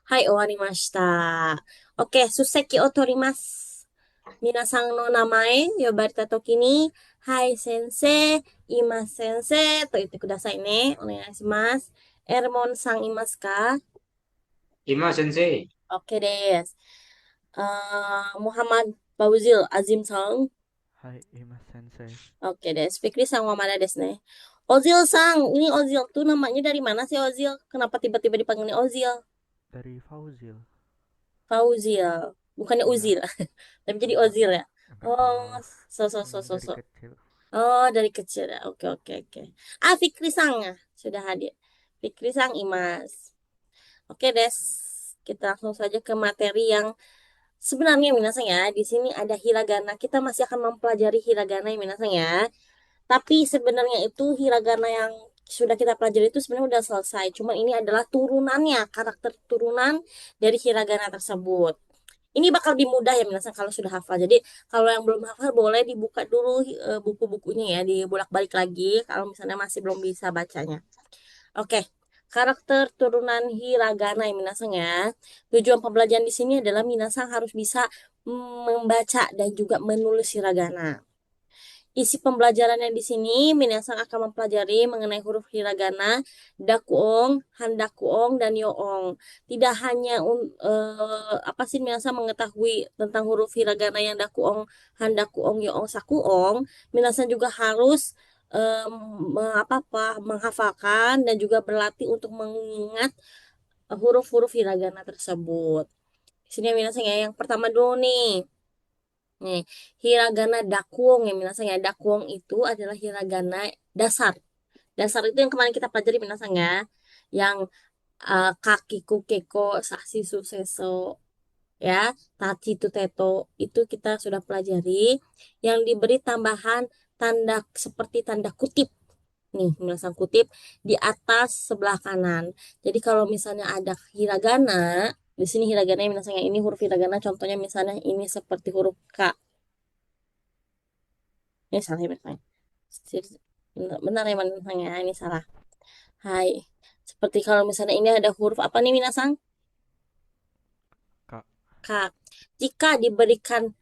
はい、終わりました。OK、出席を取ります。皆さんの名前呼ばれたときに、はい、先生、今先生と言ってくださいね。お願いします。エルモンさんいますか？ Ima Sensei. OK です。Muhammad Fauzil Azim さん。はい、います先生。OK です。Fikri sang Wamada desu ne. Ozil sang, ini Ozil tuh namanya dari mana sih Ozil? Kenapa tiba-tiba dipanggilnya Ozil? Dari Fauzil. Fauzil, bukannya Iya, Uzil, tapi jadi enggak. Ozil ya. Enggak Oh, tahu. so. Dari kecil. Oh, dari kecil ya. Oke. Ah, Fikri Sang ya, sudah hadir. Fikri Sang Imas. Oke, Des. Kita langsung saja ke materi yang sebenarnya minasang ya. Di sini ada hiragana. Kita masih akan mempelajari hiragana ya minasang ya. Tapi sebenarnya itu hiragana yang sudah kita pelajari itu sebenarnya udah selesai. Cuma ini adalah turunannya, karakter turunan dari hiragana tersebut. Ini bakal lebih mudah ya misalnya kalau sudah hafal. Jadi kalau yang belum hafal boleh dibuka dulu buku-bukunya ya, dibolak-balik lagi kalau misalnya masih belum bisa bacanya. Oke. Karakter turunan hiragana ya minasang ya. Tujuan pembelajaran di sini adalah minasang harus bisa membaca dan juga menulis hiragana. Isi pembelajarannya di sini, Minasang akan mempelajari mengenai huruf hiragana, dakuong, handakuong, dan yoong. Tidak hanya apa sih Minasang mengetahui tentang huruf hiragana yang dakuong, handakuong, yoong, sakuong. Minasang juga harus menghafalkan dan juga berlatih untuk mengingat huruf-huruf hiragana tersebut. Di sini Minasang ya, yang pertama dulu nih. Nih, hiragana dakuong yang minasang ya. Dakuong itu adalah hiragana dasar. Dasar itu yang kemarin kita pelajari minasang ya. Yang kaki kukeko, sasi suseso, ya, tachi tuteto itu kita sudah pelajari. Yang diberi tambahan tanda seperti tanda kutip. Nih, minasang kutip di atas sebelah kanan. Jadi kalau misalnya ada hiragana, di sini hiragana yang minasang ya ini huruf hiragana contohnya misalnya ini seperti huruf K. Ini salah ya, Bang. Benar ya, Bang, ya. Ini salah. Hai. Seperti kalau misalnya ini ada huruf apa nih, Minasang? Kak, K. Jika diberikan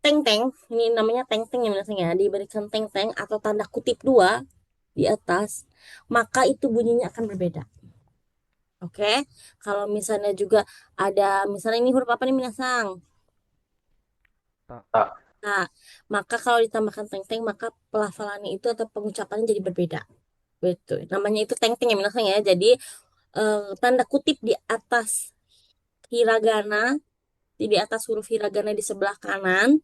teng-teng, ini namanya teng-teng ya, Minasang ya. Diberikan teng-teng atau tanda kutip dua di atas, maka itu bunyinya akan berbeda. Oke. Kalau misalnya juga ada, misalnya ini huruf apa nih, Minasang? tak. Nah, maka kalau ditambahkan teng-teng, maka pelafalannya itu atau pengucapannya jadi berbeda. Betul. Namanya itu teng-teng ya, Minasang ya. Jadi tanda kutip di atas hiragana, di atas huruf hiragana di sebelah kanan,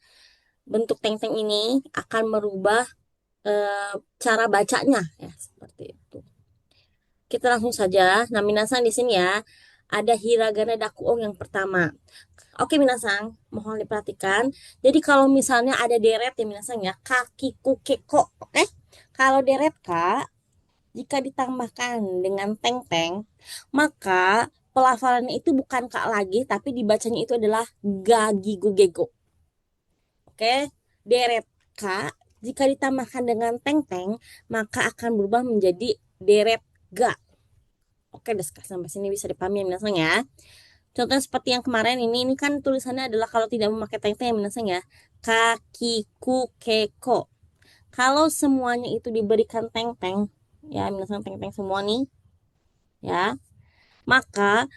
bentuk teng-teng ini akan merubah eh, cara bacanya ya seperti itu. Kita langsung saja. Nah, Minasang di sini ya ada hiragana dakuong yang pertama. Oke, Minasang, mohon diperhatikan. Jadi kalau misalnya ada deret ya Minasang ya, kaki kukeko, oke? Kalau deret Kak, jika ditambahkan dengan teng-teng, maka pelafalannya itu bukan kak lagi, tapi dibacanya itu adalah gagigugego. Oke, deret kak. Jika ditambahkan dengan teng-teng, maka akan berubah menjadi deret ga. Oke, deh, sampai sini bisa dipahami ya, minasang ya. Contohnya seperti yang kemarin ini kan tulisannya adalah kalau tidak memakai teng-teng ya, minasang ya. Kakiku keko. Kalau semuanya itu diberikan teng-teng, ya minasang teng-teng semua nih, ya, maka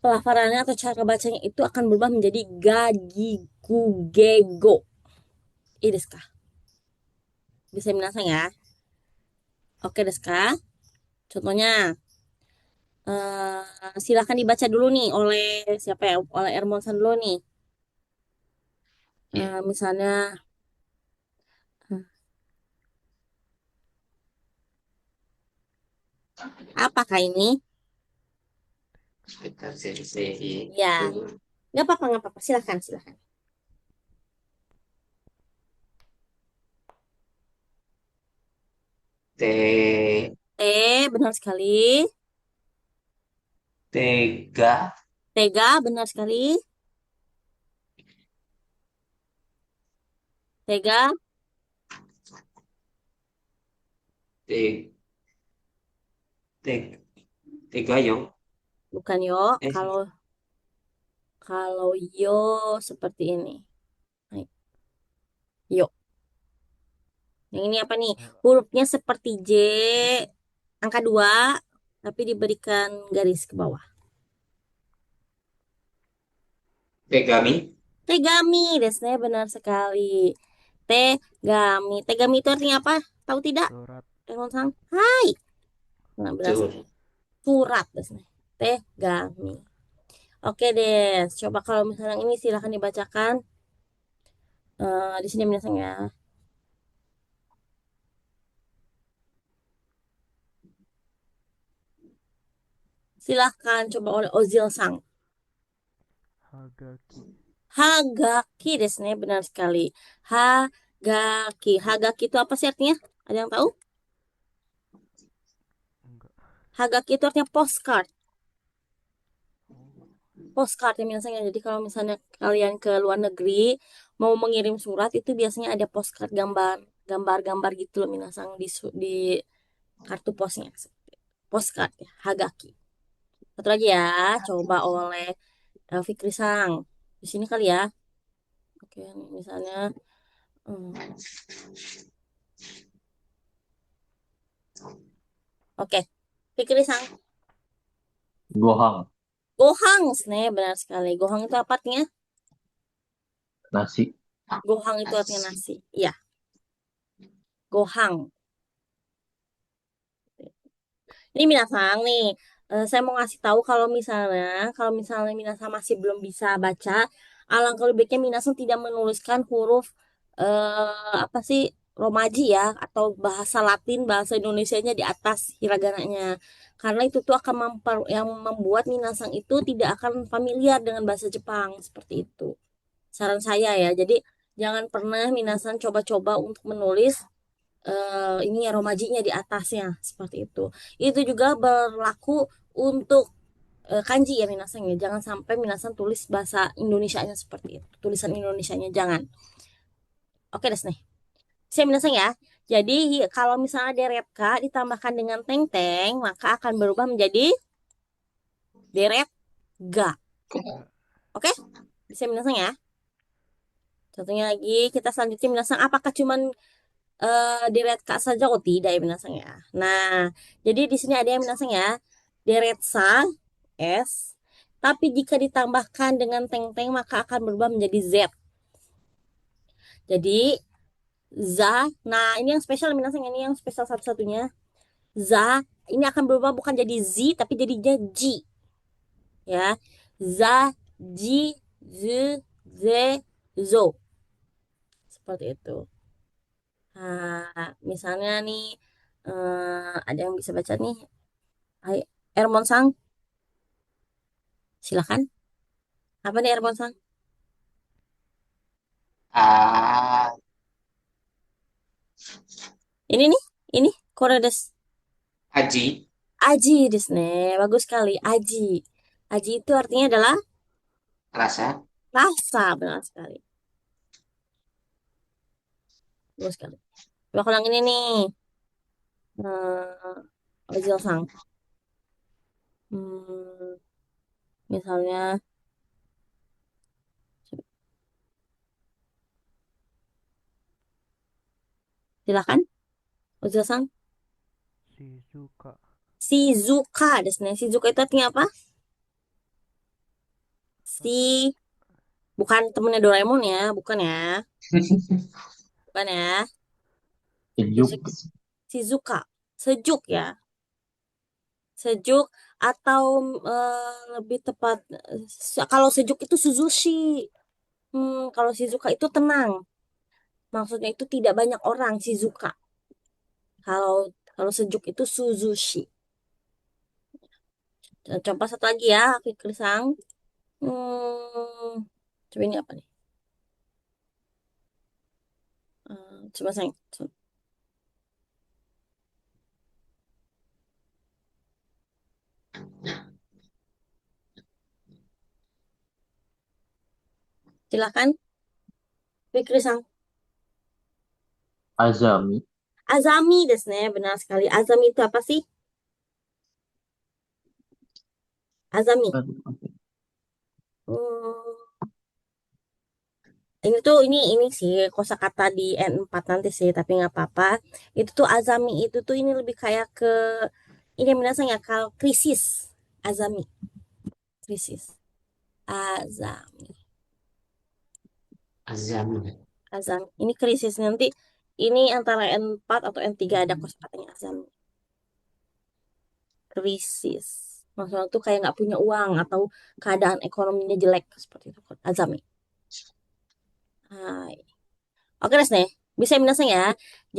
pelafalannya atau cara bacanya itu akan berubah menjadi gagigugego. Ii desu ka? Bisa minasang ya. Oke desu ka? Contohnya, silakan dibaca dulu nih oleh siapa ya? Oleh Ermonsan dulu nih. Misalnya, eh, apakah ini? Sebentar Sensei. Ya, nggak apa-apa. Silakan. Te, Benar sekali. tega, Tega, benar sekali. Tega, te, te, tegayong, Bukan yo. Eh, Kalau kalau yo seperti ini. Hai, yo. Yang ini apa nih? Eh, Hurufnya seperti J, angka 2, tapi diberikan garis ke bawah. Tegami. Tegami, desnya benar sekali. Tegami. Tegami itu artinya apa? Tahu tidak? surat. Sang. Hai. Nah, benar sekali. Betul. Surat, desnya. Tegami. Oke deh. Coba kalau misalnya ini silahkan dibacakan. Di sini misalnya. Silahkan coba oleh Ozil Sang. Hagaki. Hagaki desu ne, benar sekali. Hagaki. Hagaki itu apa sih artinya? Ada yang tahu? Enggak. Hagaki itu artinya postcard. Oh, Postcard ya misalnya. Jadi kalau misalnya kalian ke luar negeri mau mengirim surat itu biasanya ada postcard gambar-gambar gitu loh minasang di kartu posnya. Postcard ya, Hagaki. Satu lagi ya, coba oleh Fikri Sang. Di sini kali ya. Oke, nih, misalnya hmm, oke. Fikri Sang. Gohang, Gohang, benar sekali. Gohang itu apa artinya? nasi. Gohang itu artinya nasi. Iya, gohang. Ini Minasang nih, saya mau ngasih tahu kalau misalnya Minasang masih belum bisa baca, alangkah lebih baiknya Minasang tidak menuliskan huruf apa sih Romaji ya atau bahasa Latin, bahasa Indonesianya di atas hiragananya. Karena itu tuh akan yang membuat Minasang itu tidak akan familiar dengan bahasa Jepang seperti itu. Saran saya ya. Jadi jangan pernah Minasang coba-coba untuk menulis ini ya romajinya di atasnya seperti itu. Itu juga berlaku untuk kanji ya Minasang ya. Jangan sampai Minasang tulis bahasa Indonesianya seperti itu. Tulisan Indonesianya jangan. Oke des nih. Saya Minasang ya. Jadi kalau misalnya deret K ditambahkan dengan teng-teng maka akan berubah menjadi deret ga. enggak. Oke? Bisa Minasang ya. Contohnya lagi kita selanjutnya Minasang apakah cuman deret K saja? Oh tidak ya Minasang ya. Nah, jadi di sini ada yang Minasang ya. Deret sa S, tapi jika ditambahkan dengan teng-teng maka akan berubah menjadi Z. Jadi za, nah ini yang spesial Minasang, ini yang spesial satu-satunya. Za ini akan berubah bukan jadi Z tapi jadinya Ji ya. Za, Ji, Z, Ze, Zo. Seperti itu. Nah, misalnya nih ada yang bisa baca nih. Hai, Ermon Sang, silakan. Apa nih Ermon Sang? Ah, Ini nih, ini Koredes. Aji. Aji desu ne. Bagus sekali. Aji. Aji itu artinya adalah Rasa. rasa. Benar sekali. Bagus sekali. Coba kalau yang ini nih. Ozil Sang. Hmm, misalnya, silakan. Ozil Sang. Shizuka. Shizuka desu ne. Shizuka itu artinya apa? Si, bukan temennya Doraemon ya. Bukan ya. Bukan ya. Sejuk, Jadi, Shizuka. Sejuk ya. Sejuk atau lebih tepat kalau sejuk itu Suzushi. Kalau Shizuka itu tenang. Maksudnya itu tidak banyak orang Shizuka. Kalau kalau sejuk itu Suzushi. Coba satu lagi ya, Fikri Sang. Hmm, coba ini apa nih? Coba sayang. Silakan, Fikri Sang. azami, Azami desu ne, benar sekali. Azami itu apa sih? Azami. Oke. Hmm, ini sih kosakata di N4 nanti sih, tapi nggak apa-apa. Itu tuh azami itu tuh ini lebih kayak ke ini minasanya ya kalau krisis. Azami, krisis. Azami, Azam. azami. Ini krisis nanti ini antara N4 atau N3 ada kosakatanya azami. Krisis. Maksudnya tuh kayak nggak punya uang atau keadaan ekonominya jelek seperti itu. Azami. Hai. Oke, Des nih. Bisa minasnya ya.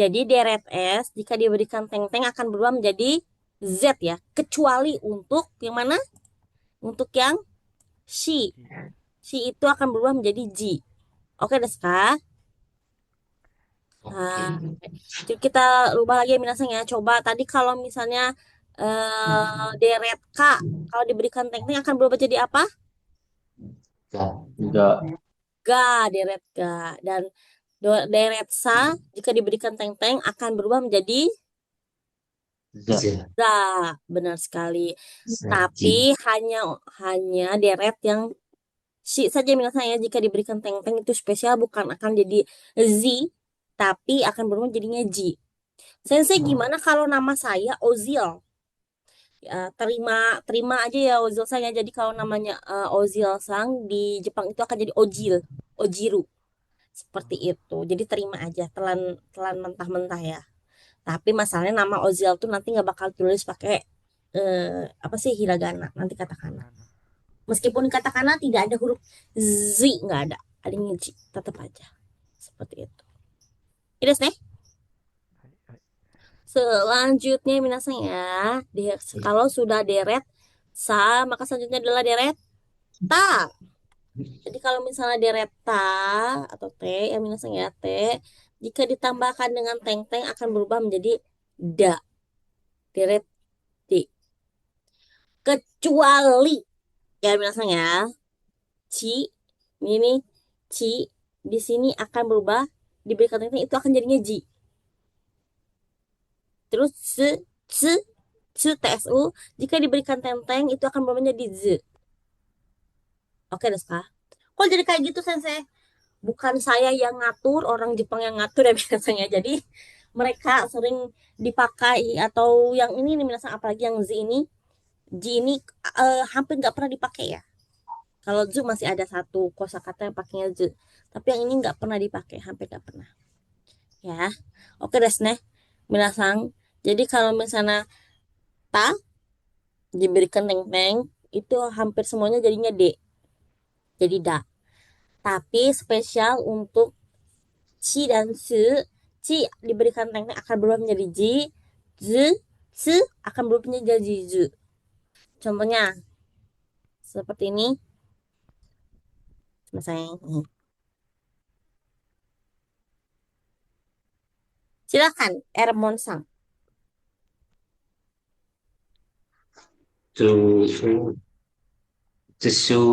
Jadi deret S jika diberikan teng-teng akan berubah menjadi Z ya. Kecuali untuk yang mana? Untuk yang shi. Ji. Shi itu akan berubah menjadi G. Oke, Des Kak. Oke. Nah, jadi kita rubah lagi ya minasnya ya. Coba tadi kalau misalnya deret K kalau diberikan teng-teng akan berubah jadi apa? Ga. Enggak. Ga, deret ga. Dan deret sa jika diberikan teng-teng akan berubah menjadi Za. Z. za. Benar sekali. Tapi Zaji. hanya hanya deret yang si saja minasanya jika diberikan teng-teng itu spesial bukan akan jadi z, tapi akan berubah jadinya ji. Sensei gimana kalau nama saya Ozil? Ya, terima terima aja ya Ozil saya. Jadi kalau namanya Ozil Sang di Jepang itu akan jadi Ojil, Ojiru. Seperti Oh, itu. Jadi terima aja, telan telan mentah-mentah ya. Tapi masalahnya nama Ozil tuh nanti nggak bakal tulis pakai apa sih hiragana, nanti katakana. katakana. Meskipun katakana tidak ada huruf z, nggak ada, adanya j, tetap aja seperti itu. Ini nih. Hai, hai. Selanjutnya minasanya ya, kalau sudah deret sa, maka selanjutnya adalah deret ta. Jadi kalau misalnya deret ta atau t, ya minasanya ya t, jika ditambahkan dengan teng-teng akan berubah menjadi da, deret d. Kecuali ya minasanya ya, ci, ini ci di sini akan berubah diberikan teng-teng itu akan jadinya ji. Terus se, tsu, tsu, tsu jika diberikan teng-teng itu akan berubah menjadi z. Oke, Deska. Kok jadi kayak gitu, Sensei? Bukan saya yang ngatur, orang Jepang yang ngatur ya biasanya. Jadi mereka sering dipakai atau yang ini nih biasanya apalagi yang Z ini hampir nggak pernah dipakai ya. Kalau Z masih ada satu kosakata yang pakainya Z, tapi yang ini nggak pernah dipakai, hampir nggak pernah. Ya, oke desne, minasang. Jadi kalau misalnya ta diberikan teng-teng itu hampir semuanya jadinya D, jadi da. Tapi spesial untuk Ci dan Su, Ci diberikan teng-teng akan berubah menjadi Ji, Zu, Su akan berubah menjadi Zu. Contohnya seperti ini, misalnya nih. Silakan, Ermon Sang. Su. Susu. Su,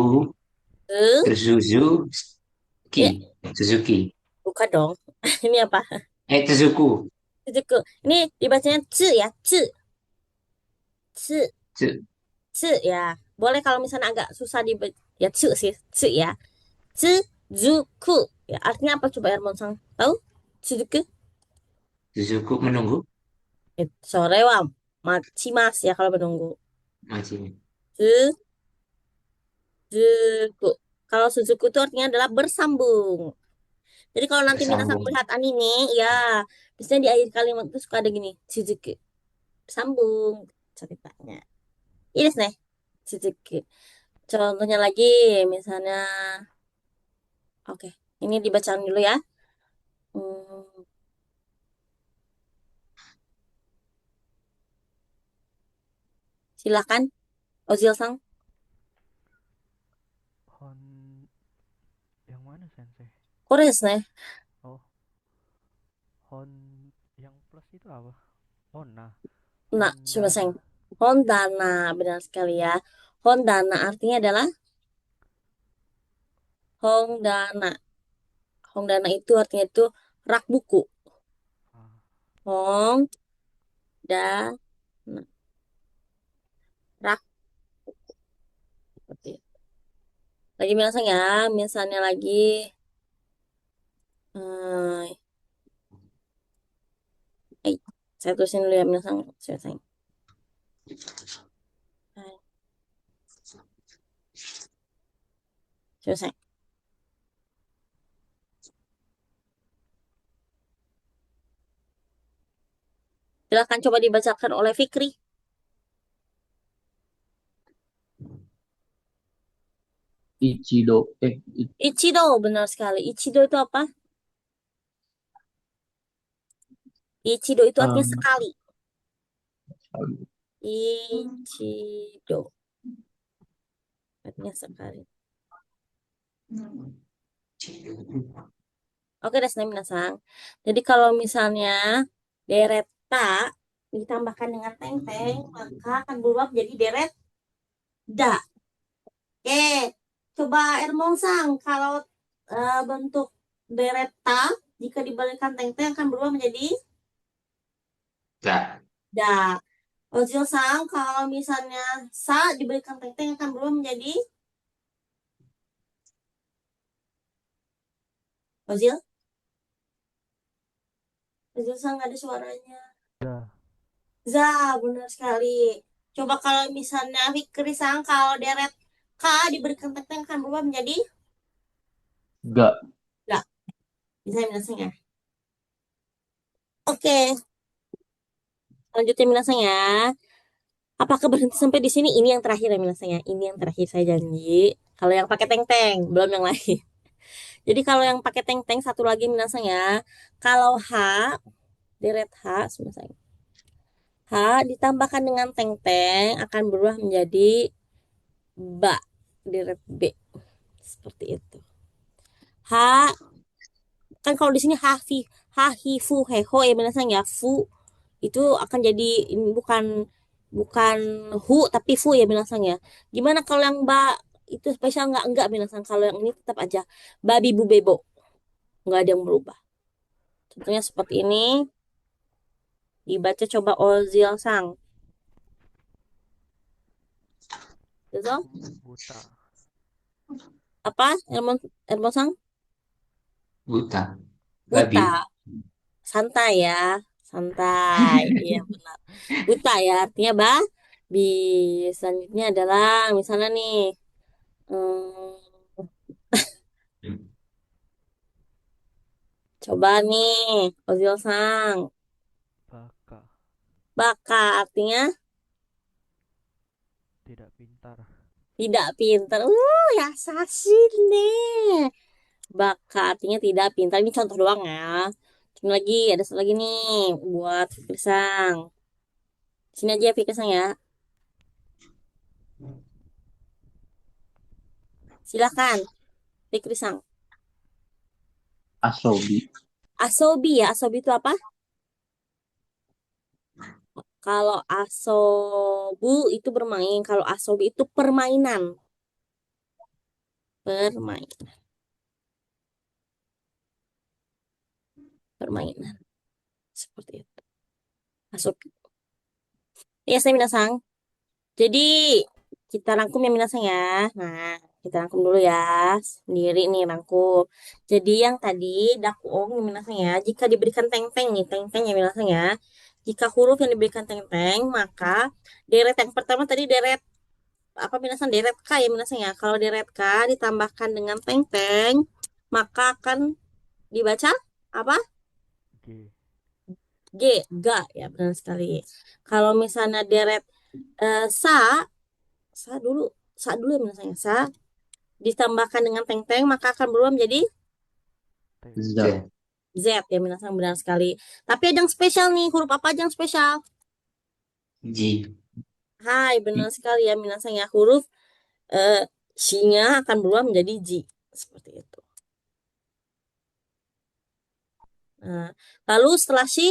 Terus Suzuki. ya, Suzuki. buka dong. Ini apa? Suzuku. Suzuku. Ini dibacanya Tsu ya, Tsu, Tsu, Su. Tsu ya. Boleh kalau misalnya agak susah di ya Tsu sih, Tsu ya. Tsuzuku. Ya, artinya apa coba Ermon Sang? Tahu? Tsuzuku? Suzuku menunggu. Sore wa machimasu ya kalau menunggu. Masih. Suzuku. Kalau Suzuku itu artinya adalah bersambung. Jadi kalau nanti minasang Bersambung. melihat anime, ya biasanya di akhir kalimat itu suka ada gini, Suzuku. Sambung ceritanya. Ini nih, Suzuku. Contohnya lagi, misalnya, oke, ini dibacaan dulu ya. Hmm, silakan, Ozil Sang. Hon yang mana sensei? Kores nih. Oh, Hon yang plus itu apa? Hona. Nah, cuma Hondana. sayang. Hondana, benar sekali ya. Hondana artinya adalah Hongdana. Hongdana itu artinya itu rak buku. Ah, Hong da rak Lagi minasang ya, misalnya lagi, eh, saya tulisin dulu ya minasang. Selesai. Selesai. Silakan coba dibacakan oleh Fikri. Ichido. Ichido, benar sekali. Ichido itu apa? Ichido itu artinya Um, sekali. Ichido artinya sekali. Oke, desu minasang. Jadi kalau misalnya dereta ditambahkan dengan teng-teng, maka akan berubah menjadi deret da. Oke, coba Ermong-sang, kalau bentuk dereta jika dibalikan teng-teng akan berubah menjadi Da. da. Ojil-sang, kalau misalnya sa dibalikan teng-teng akan berubah menjadi Ojil. Ojil-sang nggak ada suaranya. Dah. Za, benar sekali. Coba kalau misalnya Fikri-sang, kalau deret K diberikan teng-teng akan berubah menjadi Ga. da. Bisa minasang ya. Oke, lanjutin minasang ya. Apakah berhenti sampai di sini? Ini yang terakhir ya minasang ya. Ini yang terakhir saya janji. Kalau yang pakai teng-teng, belum yang lain. Jadi kalau yang pakai teng-teng satu lagi minasang ya. Kalau H, deret H, minasang. H ditambahkan dengan teng-teng akan berubah menjadi ba, deret B. Seperti itu. H kan kalau di sini fu heho ya minasang ya. Fu itu akan jadi ini bukan bukan hu tapi fu ya minasang ya. Gimana kalau yang ba itu spesial enggak minasang. Kalau yang ini tetap aja babi bu bebo. Nggak ada yang berubah. Contohnya seperti ini. Dibaca coba Ozil Sang. Betul? Buta. Apa? Ermon Sang? Buta. Babi. Buta. Santai ya. Santai. Iya benar. Buta ya artinya babi. Selanjutnya adalah misalnya nih. hmm, Coba nih, Ozil Sang. Baka. Baka artinya Tidak pintar. tidak pintar. Ya nih. Baka artinya tidak pintar. Ini contoh doang ya. Cuma lagi, ada satu lagi nih buat Fikri Sang. Sini aja Fikri Sang ya. Silakan, Fikri Sang. Asobi. Asobi ya, asobi itu apa? Kalau asobu itu bermain, kalau asobi itu permainan. Permainan, permainan. Seperti itu. Asobi. Ya, saya minasang. Jadi kita rangkum ya minasang ya. Nah, kita rangkum dulu ya. Sendiri nih rangkum. Jadi yang tadi dakuong ya minasang ya. Jika diberikan teng-teng nih, teng-teng ya minasang ya. Jika huruf yang diberikan teng-teng, maka deret yang pertama tadi deret apa minasang deret K ya minasang ya. Kalau deret K ditambahkan dengan teng-teng, maka akan dibaca apa? G. G, ga ya benar sekali. Kalau misalnya deret sa dulu, sa dulu ya misalnya sa ditambahkan dengan teng-teng maka akan berubah menjadi T. Za. Z. Z ya minasang benar sekali. Tapi ada yang spesial nih, huruf apa aja yang spesial? J. Hai, benar sekali ya minasang ya huruf eh nya akan berubah menjadi J seperti itu. Nah, lalu setelah shi,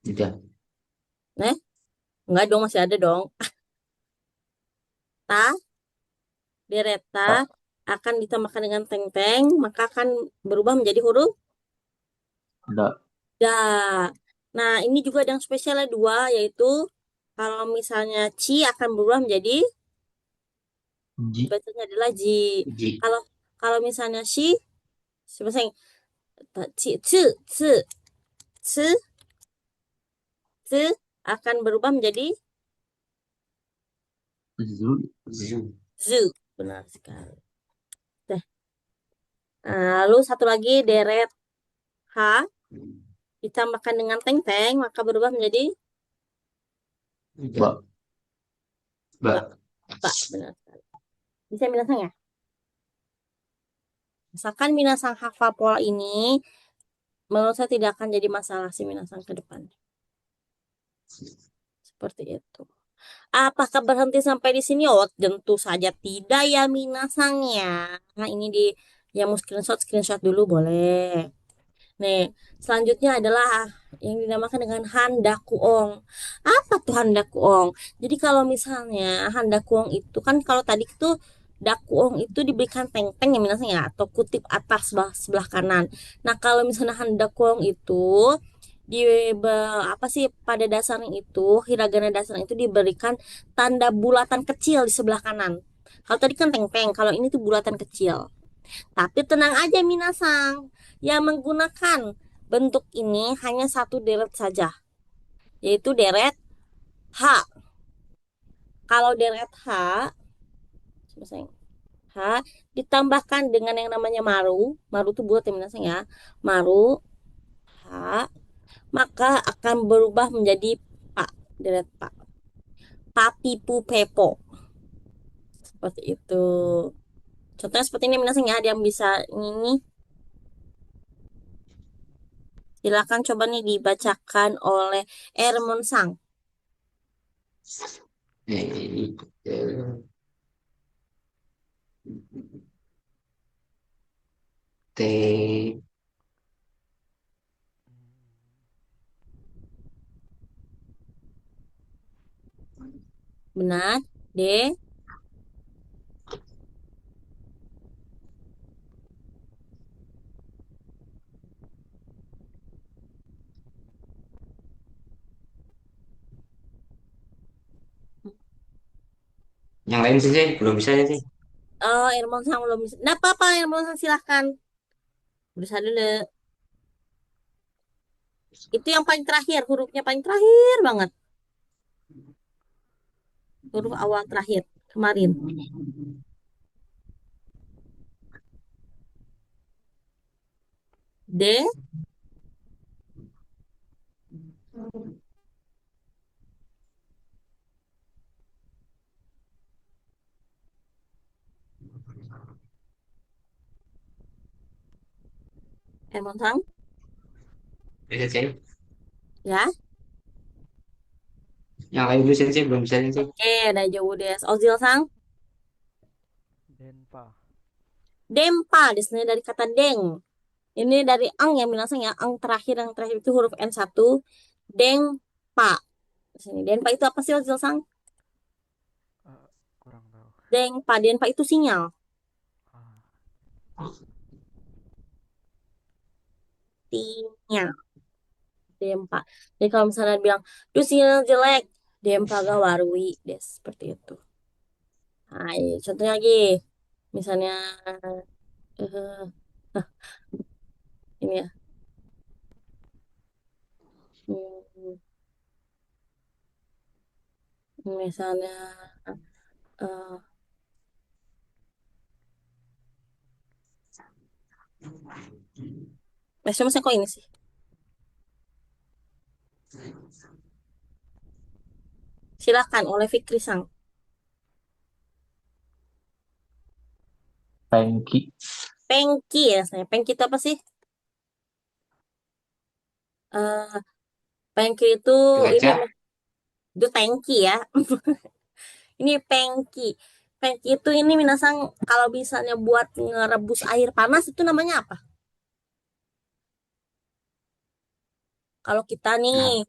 Tidak. eh enggak dong masih ada dong. Ta, dereta Ta. akan ditambahkan dengan teng-teng maka akan berubah menjadi huruf Da. da. Nah, ini juga ada yang spesialnya dua, yaitu kalau misalnya ci akan berubah menjadi Ji. Bacanya adalah ji. Ji. Kalau kalau misalnya shi, misalnya ci, ci, ci, ci akan berubah menjadi Zu. Zu. zu. Benar sekali. Nah, lalu satu lagi deret h ditambahkan dengan teng-teng maka berubah menjadi Ba. Ba. Ba. ba. Benar sekali. Bisa minasang ya? Misalkan minasang hafal pola ini, menurut saya tidak akan jadi masalah sih minasang ke depan. Seperti itu. Apakah berhenti sampai di sini? Oh, tentu saja tidak ya minasang ya. Nah, ini yang mau screenshot, screenshot dulu boleh. Nih, selanjutnya adalah yang dinamakan dengan handakuong. Apa tuh handakuong? Jadi kalau misalnya handakuong itu kan kalau tadi itu dakuong itu diberikan teng-teng ya minasnya ya atau kutip atas sebelah kanan. Nah, kalau misalnya handakuong itu di apa sih pada dasarnya itu hiragana dasarnya itu diberikan tanda bulatan kecil di sebelah kanan. Kalau tadi kan teng-teng, kalau ini tuh bulatan kecil. Tapi tenang aja Minasang, yang menggunakan bentuk ini hanya satu deret saja, yaitu deret H. Kalau deret H, Minasang, H ditambahkan dengan yang namanya maru, maru itu bulat ya Minasang ya, maru H, maka akan berubah menjadi Pak, deret Pak. Papipu pepo, seperti itu. Contohnya seperti ini Minasang ya, ada yang bisa ini. Silakan coba nih dibacakan oleh Ermon Sang. Eh, T. Benar. D. Yang lain sih, belum bisa ya sih. Ermon Sang belum bisa. Nggak apa-apa, Ermon Sang silahkan. Berusaha dulu. Itu yang paling terakhir, hurufnya paling terakhir banget. Huruf awal terakhir kemarin. D. Ermon Sang. Bisa sih. Ya. Yang lain dulu sih, belum bisa sih. Oke, udah jauh deh. Ozil Sang. Denpa. Dempa. Di sini dari kata deng. Ini dari ang ya, minasang ya. Ang terakhir, yang terakhir itu huruf N1. Dengpa. Di sini. Denpa itu apa sih Ozil Sang? Eh, kurang tahu. Dengpa. Denpa itu sinyal. Ah, Sinyal. Dempa. Jadi kalau misalnya bilang, duh sinyal jelek, Dempa gak warui. Des, seperti itu. Nah, contohnya lagi. Misalnya, eh, ah, ini ya. Hmm, misalnya, eh, maksudnya kok ini sih? Silakan oleh Fikri Sang. Pengki. Pengki ya, saya. Pengki itu apa sih? Eh, Pengki ini Baca. itu tangki ya. Ini pengki. Pengki itu ini minasang kalau misalnya buat ngerebus air panas itu namanya apa? Kalau kita nih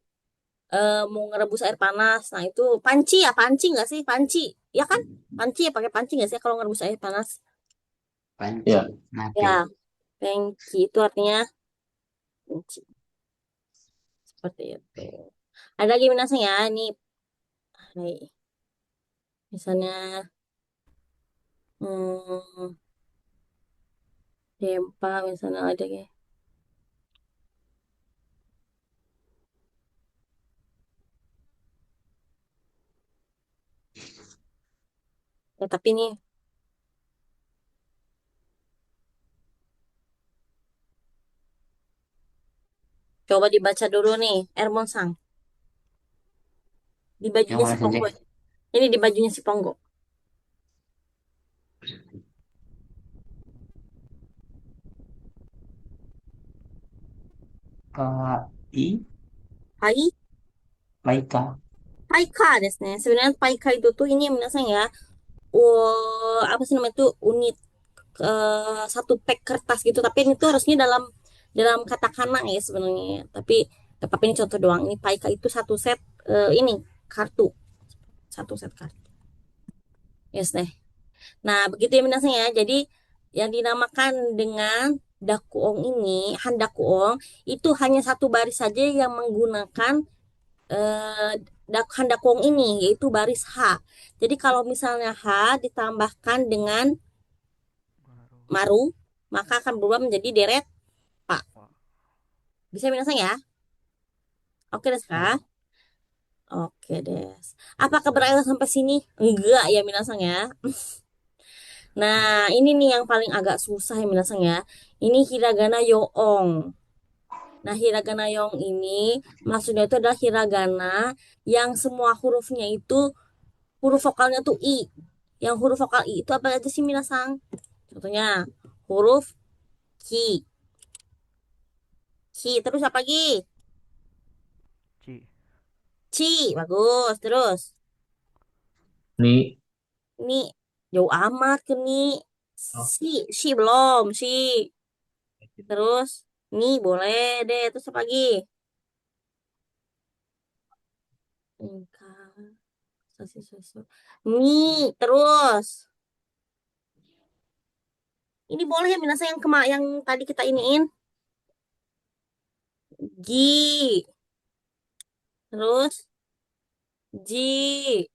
Nah, mau ngerebus air panas, nah itu panci ya, panci nggak sih? Panci, ya kan? Panci ya, pakai panci nggak sih kalau ngerebus air panas? panci. Ya. Nape. Ya, pengki itu artinya panci. Seperti itu. Ada lagi minasnya ya, ini hai. Misalnya Hmm, Dempa misalnya ada ya. Ya, tapi nih coba dibaca dulu nih, Ermon Sang. Di Yang bajunya si mana Ponggo. sensei? Ini di bajunya si Ponggo. KI Pai, Laika. Paika desu ne. Sebenarnya Paika itu tuh ini minasang ya. Apa sih namanya itu unit satu pack kertas gitu. Tapi ini tuh harusnya dalam dalam katakana ya sebenarnya. Tapi ini contoh doang. Ini Paika itu satu set ini kartu, satu set kartu. Yes deh. Nah, begitu ya minasnya ya. Jadi yang dinamakan dengan dakuong ini, handakuong, itu hanya satu baris saja yang menggunakan eh, handakuong ini, yaitu baris H. Jadi kalau misalnya H ditambahkan dengan Baru. maru, maka akan berubah menjadi deret Pak. Wah. Bisa minasnya ya? Oke deh, Ya. Kak. Oke deh. Apakah berakhir sampai sini? Enggak ya minasang ya. Nah, ini nih yang paling agak susah ya minasang ya. Ini hiragana yoong. Nah, hiragana yong ini maksudnya itu adalah hiragana yang semua hurufnya itu huruf vokalnya tuh i. Yang huruf vokal i itu apa aja sih minasang? Contohnya huruf ki, ki terus apa lagi? Ci. Ci, bagus. Terus Ni. ni jauh amat ke ni. Oh, Si belum, si. Terus ni boleh deh. Terus apa lagi? Enggak. Ni terus. Ini boleh ya minasa yang tadi kita iniin. Gi. Terus ji.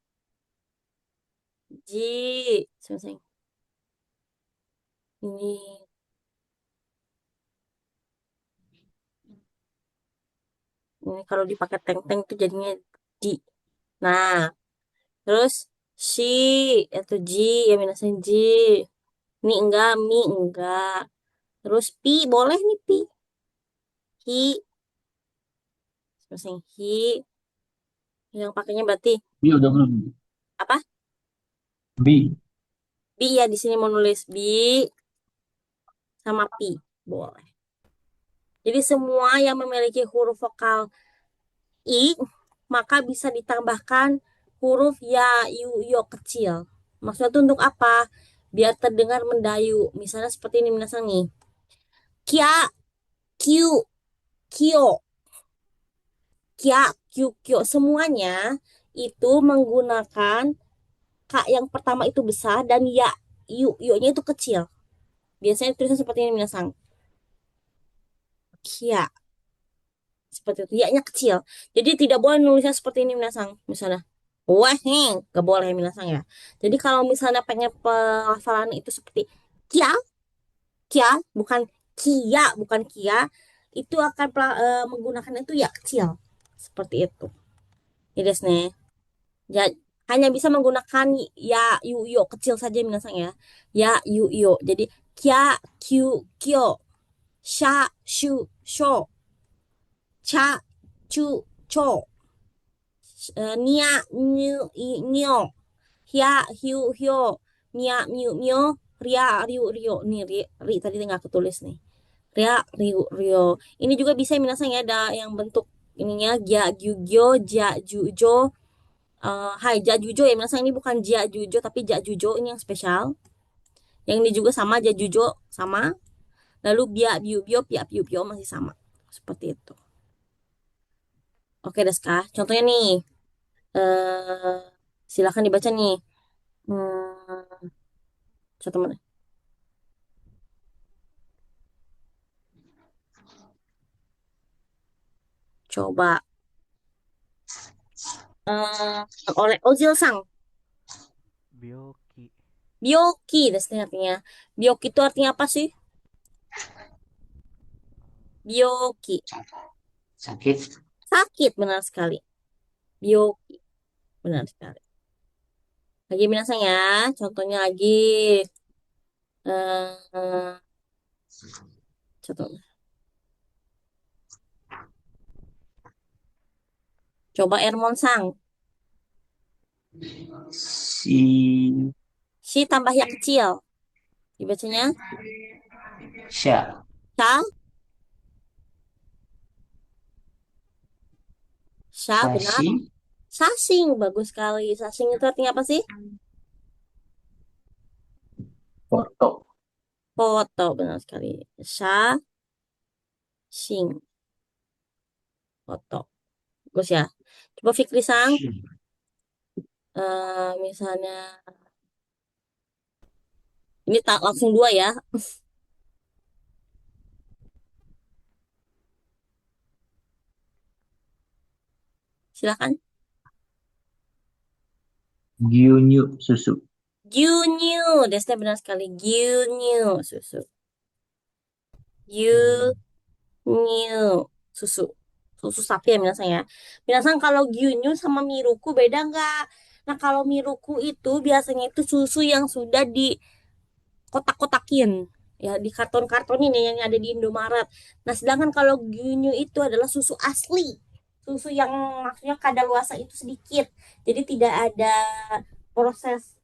Ji. Selesai. Ini, ini kalau dipakai teng-teng tuh jadinya di. Nah, terus si atau ji ya minasan ji. Ini enggak, mi enggak. Terus pi boleh nih pi. Hi. Selesai hi. Yang pakainya berarti bi udah belum? apa? Bi. Bi ya di sini mau nulis bi sama pi. Boleh. Jadi semua yang memiliki huruf vokal I, maka bisa ditambahkan huruf ya, yu, yo kecil. Maksudnya itu untuk apa? Biar terdengar mendayu. Misalnya seperti ini minasang nih. Kia, kyu, kyo, kia, kyu, kyo. Semuanya itu menggunakan kak yang pertama itu besar dan ya, yu-nya itu kecil. Biasanya tulisan seperti ini minasang. Kia, seperti itu. Ya-nya kecil. Jadi tidak boleh nulisnya seperti ini minasang. Misalnya, wah, gak boleh minasang ya. Jadi kalau misalnya pengen pelafalan itu seperti kia, kia, bukan kia, bukan kia, itu akan menggunakan itu ya kecil. Seperti itu. Ya, des, nih. Ya, hanya bisa menggunakan ya, yo kecil saja minasang ya. Ya, yo. Jadi, kia, kyu, kyo, sha, shu, sho, cha, chu, cho. Nia, nyu, nyo, hia, hiu, hio, mia, miu, mio, ria, riu, rio. Nih, ri tadi nggak aku tulis nih. Ria, riu, rio. Ini juga bisa minasanya ya, ada yang bentuk ininya, ja, jugyo, ja, jujo. Hai, ja, jujo ya, minasanya ini bukan ja, jujo, tapi ja, jujo. Ini yang spesial. Yang ini juga sama, ja, jujo, sama. Lalu bia, biu, bio, pia, piu, pio, masih sama. Seperti itu. Oke, Deska. Contohnya nih, eh silakan dibaca nih. Hmm, satu menit. Coba. Oleh Ozil Sang. Bioki. Bioki, artinya. Bioki itu artinya apa sih? Bioki. Sakit. Sakit, benar sekali. Bioki, benar sekali. Lagi minasang ya. Contohnya lagi. eh contoh. Coba Ermon Sang. Si. Si tambah ya kecil. Dibacanya Sya. Sha. Sha, benar. Sasi. Sasing, bagus sekali. Sasing itu artinya apa sih? Foto. Foto, benar sekali. Sasing, foto. Bagus ya. Coba Fikri Sang. Misalnya, ini tak langsung dua ya. Silakan. Gyunyu susu. Gyunyu, Desnya benar sekali. Gyunyu, susu. Gyunyu, susu. Susu sapi ya minasang ya. Minasang kalau Gyunyu sama Miruku beda nggak? Nah kalau Miruku itu biasanya itu susu yang sudah dikotak-kotakin. Ya di karton-karton ini yang ada di Indomaret. Nah sedangkan kalau Gyunyu itu adalah susu asli. Susu yang maksudnya kadaluarsa itu sedikit. Jadi tidak ada proses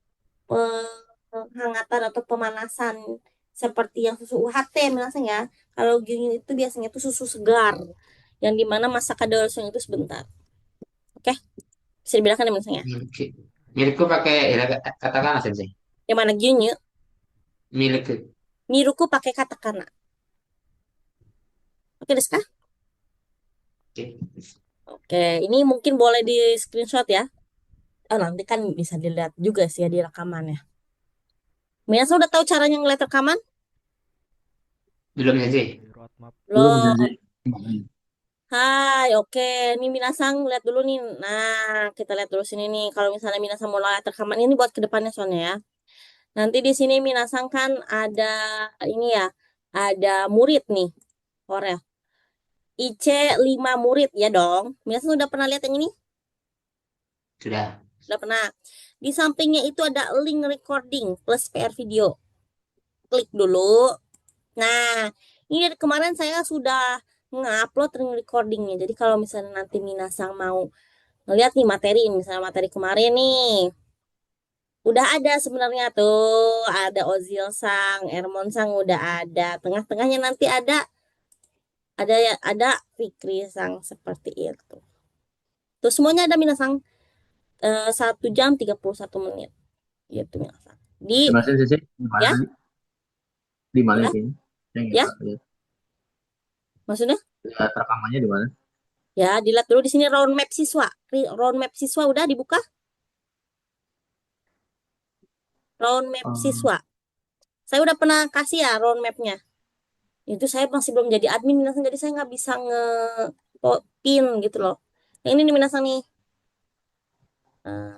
penghangatan atau pemanasan seperti yang susu UHT biasanya ya. Kalau gini itu biasanya itu susu segar yang dimana masa kadaluarsa itu sebentar. Oke, bisa dibilangkan ya misalnya. Milikku. Milikku pakai katakana sensei. Yang mana gini? Milikku. Miruku pakai katakana. Oke, Deska? Oke. Oke, ini mungkin boleh di screenshot ya. Oh, nanti kan bisa dilihat juga sih ya di rekamannya. Biasa udah tahu caranya ngeliat rekaman? Belum sensei. Di roadmap. Belum Belum. sensei. Gimana? Hai, oke. Ini Minasang lihat dulu nih. Nah, kita lihat dulu sini nih. Kalau misalnya Minasang mau lihat rekaman ini buat ke depannya soalnya ya. Nanti di sini Minasang kan ada ini ya, ada murid nih, Korea. IC 5 murid ya dong. Minasang udah pernah lihat yang ini? Sudah. Udah pernah. Di sampingnya itu ada link recording plus PR video. Klik dulu. Nah, ini dari kemarin saya sudah ngupload link recordingnya. Jadi kalau misalnya nanti Minasang mau ngeliat nih materi, misalnya materi kemarin nih, udah ada sebenarnya tuh, ada Ozil Sang, Ermon Sang udah ada, tengah-tengahnya nanti ada ya, ada Fikri Sang seperti itu. Tuh semuanya ada Minasang 1 jam 31 menit gitu Minasang. Di Gimana sensei? Di mana ya tadi? Di mana ya itu? Saya nggak ya, tahu. Lihat, maksudnya lihat rekamannya di mana? ya dilihat dulu di sini roadmap siswa. Roadmap siswa udah dibuka? Roadmap Oh, siswa. Saya udah pernah kasih ya roadmapnya. Itu saya masih belum jadi admin Minasan, jadi saya nggak bisa pin gitu loh. Yang ini nih Minasan nih. Eh,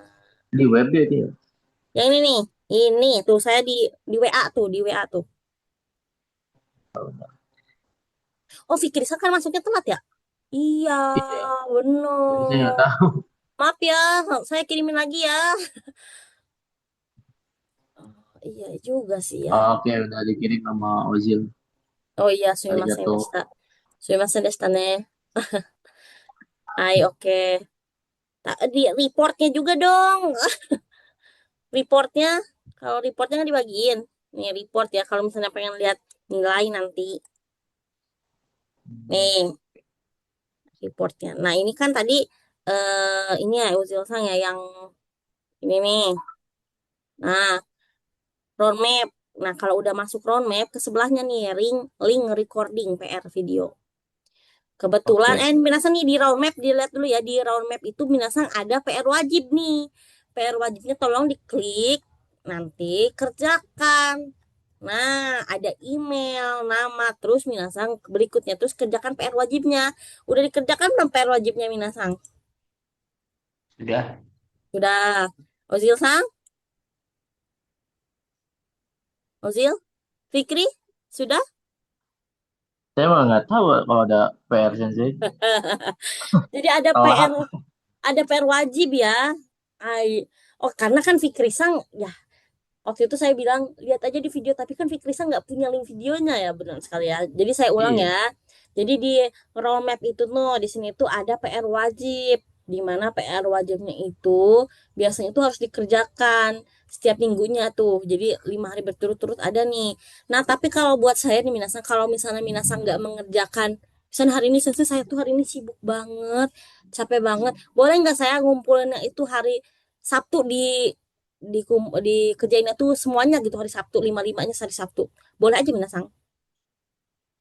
di web dia itu ya. yang ini nih. Ini tuh saya di WA tuh, di WA tuh. Oh, Fikri saya kan masuknya telat ya? Iya, Iya. Jadi saya nggak bener. tahu. Maaf ya, saya kirimin lagi ya. Iya juga sih ya. Oh, oke, udah dikirim sama Ozil. Oh iya, sumimasen Arigato. deshita. Sumimasen deshita ne. Hai, oke. Di reportnya juga dong. Reportnya, kalau reportnya nggak dibagiin. Nih report ya, kalau misalnya pengen lihat nilai nanti. Nih, reportnya. Nah, ini kan tadi ini ya Uzil Sang ya yang ini nih. Nah, roadmap. Nah, kalau udah masuk roadmap ke sebelahnya nih link link recording PR video. Kebetulan Oke. Minasang nih di roadmap dilihat dulu ya, di roadmap itu Minasang ada PR wajib nih. PR wajibnya tolong diklik nanti kerjakan. Nah, ada email, nama, terus Minasang berikutnya terus kerjakan PR wajibnya. Udah dikerjakan belum PR wajibnya Minasang? Sudah. Udah. Ozil Sang? Ozil, Fikri, sudah? Saya malah nggak tahu kalau ada PR Sensei. Jadi Salah. ada PR wajib ya. Ai, oh karena kan Fikri Sang ya waktu itu saya bilang lihat aja di video tapi kan Fikri Sang nggak punya link videonya ya benar sekali ya. Jadi saya ulang Iya. ya. Jadi di roadmap itu no di sini tuh ada PR wajib di mana PR wajibnya itu biasanya itu harus dikerjakan setiap minggunya tuh. Jadi 5 hari berturut-turut ada nih. Nah tapi kalau buat saya nih Minasang kalau misalnya Minasang nggak mengerjakan misalnya hari ini saya tuh hari ini sibuk banget capek banget boleh nggak saya ngumpulinnya itu hari Sabtu dikerjainnya tuh semuanya gitu hari Sabtu lima-limanya hari Sabtu boleh aja Minasang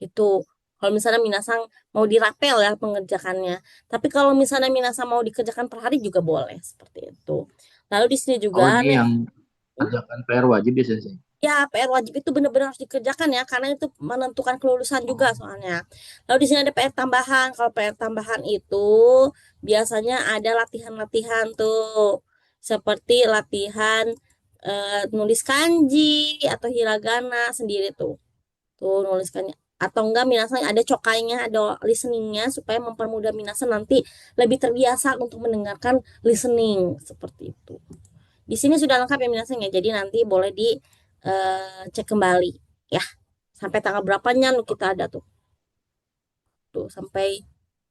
itu kalau misalnya Minasang mau dirapel ya pengerjakannya tapi kalau misalnya Minasang mau dikerjakan per hari juga boleh seperti itu lalu di sini Oh, juga ini nih yang kerjakan PR wajib ya Sensei. ya PR wajib itu benar-benar harus dikerjakan ya karena itu menentukan kelulusan juga Oh, soalnya lalu di sini ada PR tambahan kalau PR tambahan itu biasanya ada latihan-latihan tuh seperti latihan nulis kanji atau hiragana sendiri tuh nuliskannya atau enggak minasan ada cokainya ada listeningnya supaya mempermudah minasan nanti lebih terbiasa untuk mendengarkan listening seperti itu di sini sudah lengkap ya minasan ya jadi nanti boleh di cek kembali ya sampai tanggal berapanya nu kita ada tuh sampai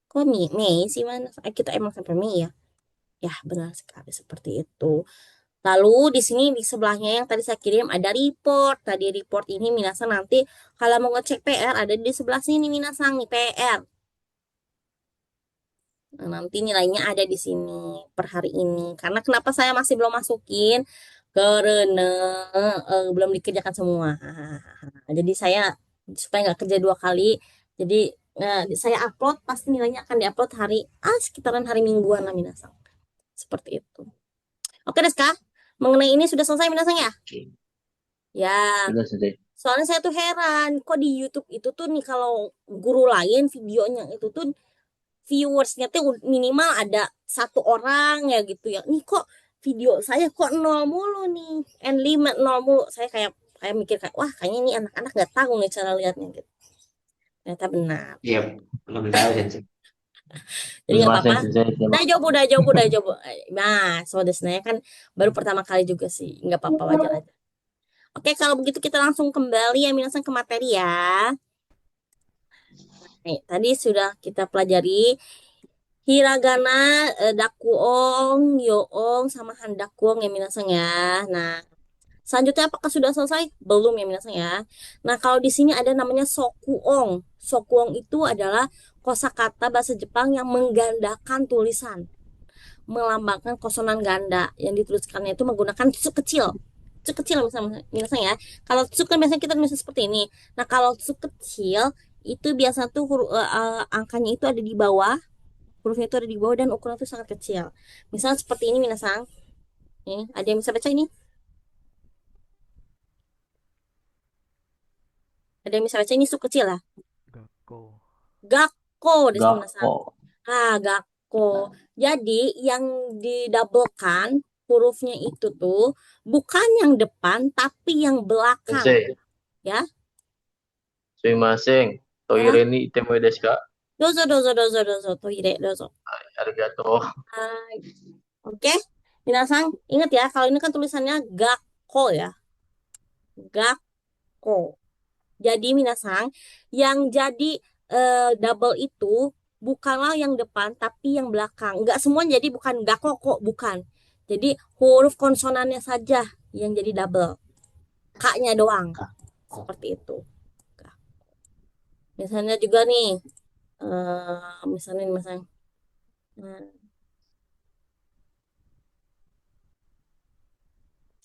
kok Mei sih mana kita emang sampai Mei ya ya benar sekali seperti itu. Lalu di sini di sebelahnya yang tadi saya kirim ada report. Tadi report ini Minasang nanti kalau mau ngecek PR ada di sebelah sini Minasang nih PR. Nah, nanti nilainya ada di sini per hari ini. Karena kenapa saya masih belum masukin? Karena belum dikerjakan semua. Jadi saya supaya nggak kerja 2 kali. Jadi saya upload pasti nilainya akan diupload hari sekitaran hari Mingguan lah Minasang. Seperti itu. Oke Deska, mengenai ini sudah selesai Minasang ya? Oke. Ya, sudah Sensei. soalnya saya tuh heran, kok di YouTube itu tuh nih kalau guru lain videonya itu tuh viewersnya tuh minimal ada 1 orang ya gitu ya. Nih kok video saya kok nol mulu nih, N5 nol mulu. Saya kayak mikir kayak wah kayaknya ini anak-anak nggak tahu nih cara lihatnya gitu. Ternyata benar. Iya, belum tahu Sensei. Jadi nggak Sumimasen apa-apa. Sensei. Terima Dah jawab, dah jawab, dah jawab. Nah, so desnya kan baru pertama kali juga sih, nggak apa-apa wajar aja. Oke, kalau begitu kita langsung kembali ya Minasan ke materi ya. Nih, tadi sudah kita pelajari hiragana, dakuong, yoong, sama handakuong ya Minasan ya. Nah, selanjutnya apakah sudah selesai? Belum ya Minasan ya. Nah, kalau di sini ada namanya sokuong. Sokuong itu adalah kosakata bahasa Jepang yang menggandakan tulisan, melambangkan konsonan ganda yang dituliskannya itu menggunakan tsu kecil. Tsu kecil misalnya ya. Kalau tsu kan biasanya kita tulis seperti ini. Nah, kalau tsu kecil itu biasa tuh angkanya itu ada di bawah, hurufnya itu ada di bawah dan ukuran itu sangat kecil. Misal seperti ini minasang. Nih, ada yang bisa baca ini? Ada yang bisa baca ini tsu kecil lah. Gakko. Gakko desa minasang. Gakko. Gakko. Jadi yang didabelkan hurufnya itu tuh bukan yang depan tapi yang belakang Sensei. ya. Sumimasen. Ya. Toire ni itemo desu ka? Dozo dozo dozo dozo toire dozo. Arigato. Hai. Oke. Minasang, ingat ya kalau ini kan tulisannya gakko ya. Gakko. Jadi Minasang, yang jadi double itu bukanlah yang depan tapi yang belakang. Enggak semua jadi bukan gakko kok, bukan. Jadi huruf konsonannya saja yang jadi double. K-nya doang. Kok. Seperti itu. Misalnya juga nih, misalnya.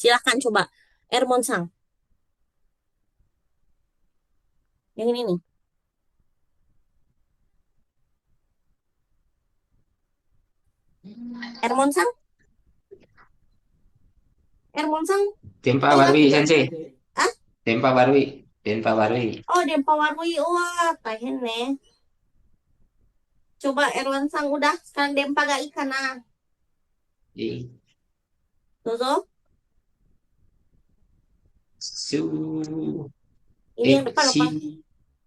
Silahkan coba. Ermon Sang. Yang ini nih. Ermon Sang. Ermon Sang. Dempa Ingat Barwi tidak? Sensei. Ah? Dempa Barwi. Dempa Barwi. Oh, Dempa Warwi. Wah, tahen nih. Coba Erwan Sang udah. Sekarang Dempa gak ikan ah. Iya. Dozo. Su. Ini yang depan Si. apa?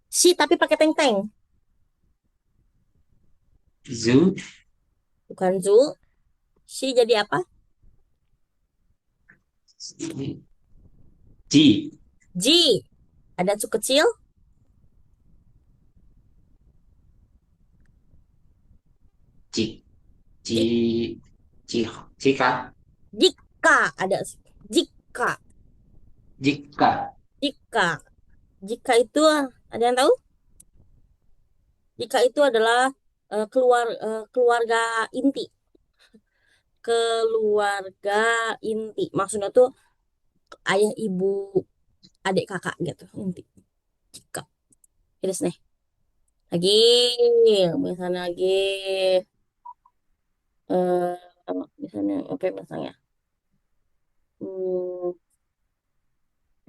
Si tapi pakai teng-teng. Zu. Bukan zu. Si jadi apa? Ji. Ji. Ada su kecil. Ji. Ji. Ji- Ji. Jika. Jika. Ada jika. Jika. Jika. Jika itu ada yang tahu? Jika itu adalah keluarga inti. Keluarga inti. Maksudnya tuh ayah, ibu, adik, kakak gitu. Inti. Jika. Terus nih. Lagi. Misalnya lagi. eh misalnya apa ya misalnya? Hmm,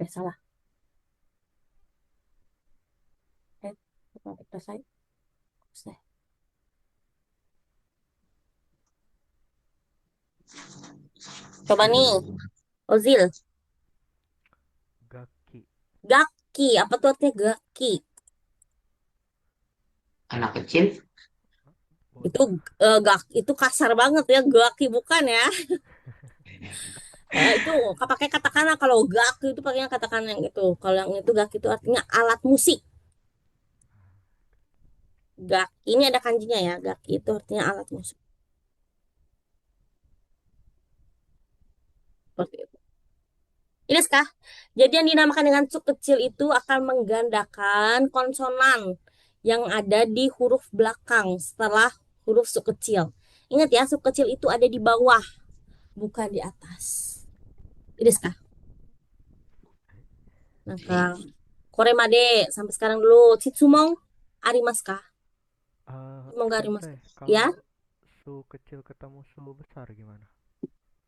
salah. Eh, apa selesai? Selesai. Coba nih, Ozil. Gaki. Gaki. Apa tuh artinya gaki? Anak kecil. Itu Bocah. itu kasar banget ya, gaki bukan ya? Itu pakai katakana. Kalau gaki itu pakainya katakana yang itu. Kalau yang itu gaki itu artinya alat musik. Gak, ini ada kanjinya ya. Gaki itu artinya alat musik. Seperti itu. Ini kah? Jadi yang dinamakan dengan su kecil itu akan menggandakan konsonan yang ada di huruf belakang setelah huruf su kecil. Ingat ya, su kecil itu ada di bawah, bukan di atas. Ini kah? Nah, koremade sampai sekarang dulu. Chitsumong arimasu ka? Semoga arimasu Sensei, ka? Ya? kalau su kecil ketemu su besar gimana?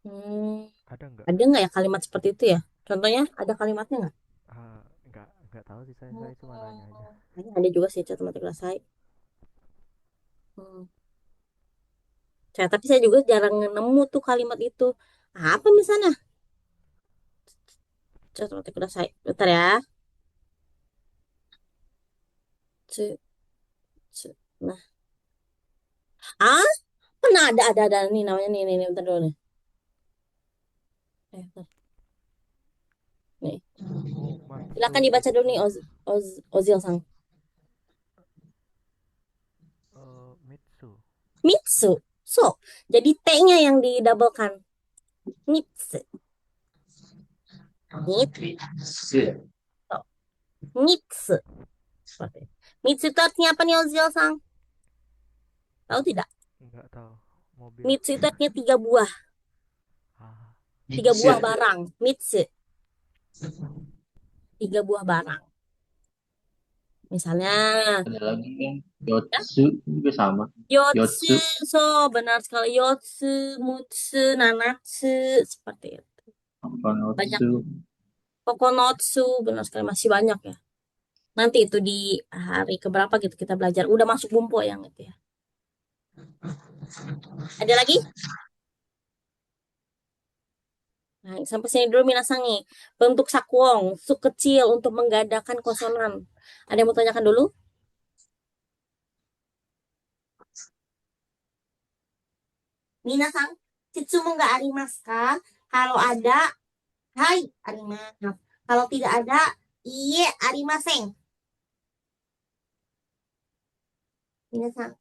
Hmm, Ada nggak? ada nggak ya kalimat seperti itu ya? Contohnya ada kalimatnya nggak? Nggak tahu sih saya cuma nanya aja. Kayaknya ada juga sih contoh mata kelas saya. Hmm. Tapi saya juga jarang nemu tuh kalimat itu. Apa misalnya? Contoh mata kelas saya. Bentar ya. C, C. Nah, ah, mana ada nih namanya nih, bentar dulu nih. Bentar. Nih, Matsu silakan dibaca dulu itu nih Ozil Sang. Mitsu. Mitsu. So, jadi T-nya yang didabelkan. Mitsu. Se. Mitsu. Seperti itu. Mitsu itu artinya apa nih Ozil Sang? Tahu tidak? Nggak tahu. Mobil. Mitsu itu artinya tiga buah. Ah, Tiga buah Se. barang. Mitsu. Tiga buah barang. Misalnya, Ada lagi kan ya, Yotsu juga sama. Yotsu. Yotsu So, benar sekali. Yotsu, Mutsu, Nanatsu. Seperti itu. Banyak. Konotsu. Kokonotsu. Benar sekali. Masih banyak ya. Nanti itu di hari keberapa gitu kita belajar. Udah masuk bumpo yang itu ya. Ada lagi? Nah, sampai sini dulu minasangi. Bentuk sakuong, su kecil untuk menggandakan konsonan. Ada yang mau tanyakan dulu? Minasang, Chitsumo nggak arimasu ka? Kalau ada, hai, arimasu. Kalau tidak ada, iye, arimaseng. Minasang,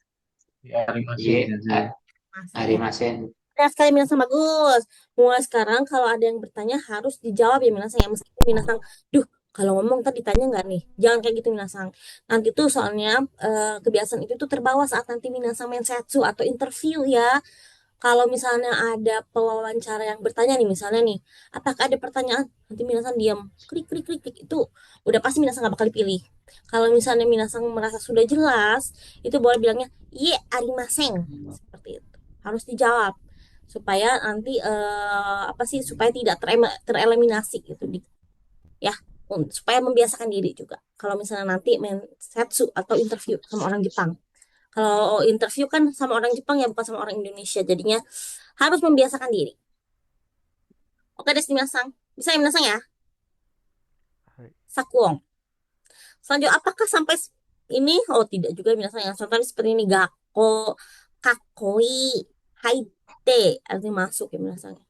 Ya, Arimasu Ye. Sensei. masih ya. Arimasen. Benar sekali Minasang, bagus. Mulai sekarang kalau ada yang bertanya harus dijawab ya Minasang ya. Meskipun Minasang, duh, kalau ngomong tadi ditanya nggak nih? Jangan kayak gitu Minasang. Nanti tuh soalnya kebiasaan itu tuh terbawa saat nanti Minasang mensetsu atau interview ya. Kalau misalnya ada pewawancara yang bertanya nih, misalnya nih, apakah ada pertanyaan? Nanti Minasang diam, klik, klik, klik, klik. Itu udah pasti Minasang nggak bakal dipilih. Kalau misalnya Minasang merasa sudah jelas, itu boleh bilangnya, iya, arimaseng. Seperti itu. Harus dijawab. Supaya nanti, apa sih, supaya tidak tereliminasi gitu. Ya, supaya membiasakan diri juga. Kalau misalnya nanti main setsu atau interview sama orang Jepang. Kalau interview kan sama orang Jepang ya bukan sama orang Indonesia. Jadinya harus membiasakan diri. Oke deh, Minasang. Bisa ya Minasang ya? sakuong. Selanjutnya apakah sampai ini? Oh tidak juga binatang yang contohnya seperti ini gakko, kakoi, haite, artinya masuk ya binatangnya.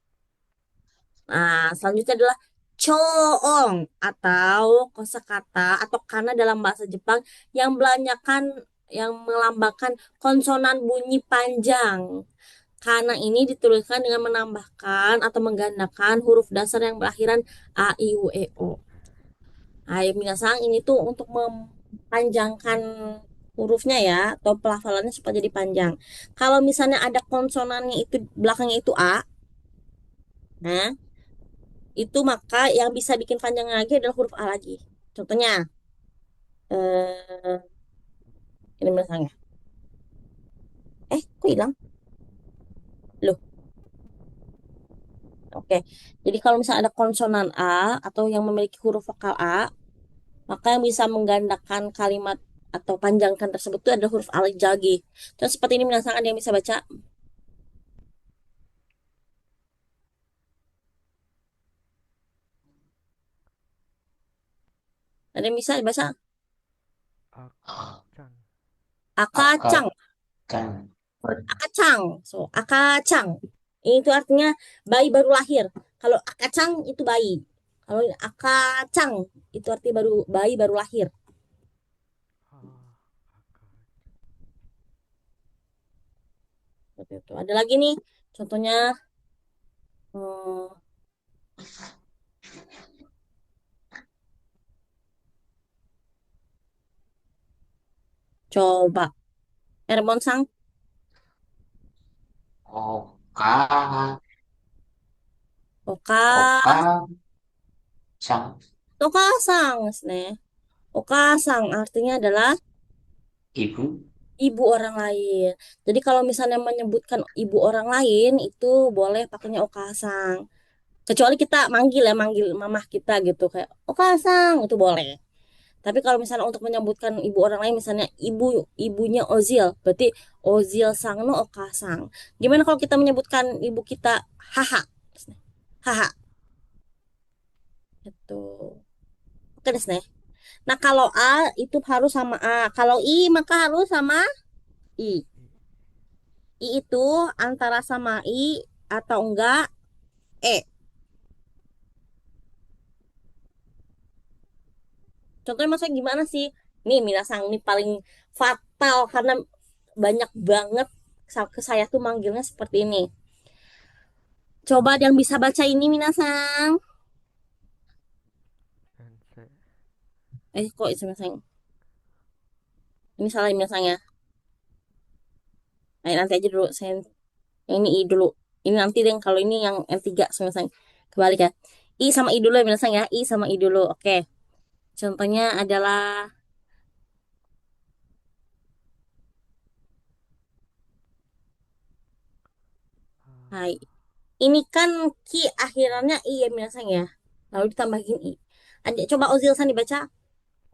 Nah, selanjutnya adalah choong atau kosakata atau kana dalam bahasa Jepang yang melanyakan yang melambangkan konsonan bunyi panjang. Kana ini dituliskan dengan menambahkan atau menggandakan huruf dasar yang berakhiran a, i, u, e, o. Nah, ya, minasang ini tuh untuk memanjangkan hurufnya ya atau pelafalannya supaya jadi panjang. Kalau misalnya ada konsonannya itu belakangnya itu a, nah itu maka yang bisa bikin panjang lagi adalah huruf A lagi. Contohnya, eh, ini misalnya. Kok hilang? Loh, oke. Jadi kalau misalnya ada konsonan A atau yang memiliki huruf vokal A, maka yang bisa menggandakan kalimat atau panjangkan tersebut itu adalah huruf A lagi. Terus seperti ini misalnya ada yang bisa baca. Ada yang bisa baca Akacang. akacang, Akacang. akacang. So, akacang. Itu artinya bayi baru lahir. Kalau akacang itu bayi. Kalau ini akacang itu artinya bayi baru lahir. Ah, Seperti itu. Ada lagi nih, contohnya hmm, coba Hermon Sang, Oka. Oka, Oka. Sang. Oka Sang, ne. Oka Sang artinya adalah Ibu. ibu orang lain. Jadi kalau misalnya menyebutkan ibu orang lain itu boleh pakainya Oka Sang. Kecuali kita manggil ya, manggil mamah kita gitu kayak Oka Sang itu boleh. Tapi kalau misalnya untuk menyebutkan ibu orang lain, misalnya ibunya Ozil, berarti Ozil sang no Oka sang. Gimana kalau kita menyebutkan ibu kita Haha? Haha, itu. Oke deh, Sneh. Nah, kalau A itu harus sama A. Kalau I maka harus sama I. I itu antara sama I atau enggak E. Contohnya maksudnya gimana sih? Nih, Minasang ini paling fatal karena banyak banget ke saya tuh manggilnya seperti ini. Coba ada yang bisa baca ini Minasang. sensei. Kok itu Minasang? Ini salah Minasang ya. Nah, nanti aja dulu. Saya yang ini I dulu. Ini nanti deh kalau ini yang tiga Minasang. Kebalik ya. I sama I dulu ya Minasang ya. I sama I dulu. Oke. Contohnya adalah Ah, hai. Ini kan ki akhirannya I ya Minasang ya. Lalu ditambahin I. Ada coba Ozilsan dibaca.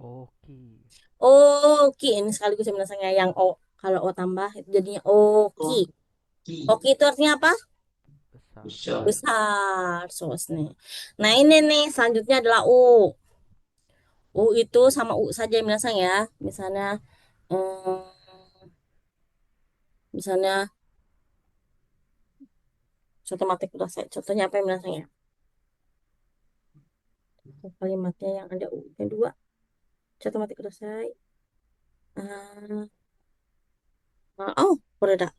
Oki. Oki. Ini sekaligus ya Minasang ya. Yang O. Kalau O tambah itu jadinya Oki. Oki. Oki itu artinya apa? Besar. Besar. Besar sosnya. Nah ini nih selanjutnya adalah U. U itu sama U saja minasang ya. Misalnya, hmm, misalnya contoh matik udah saya. Contohnya apa yang minasang ya? Kalimatnya yang ada U yang dua. Contoh matik udah saya. Oh, udah.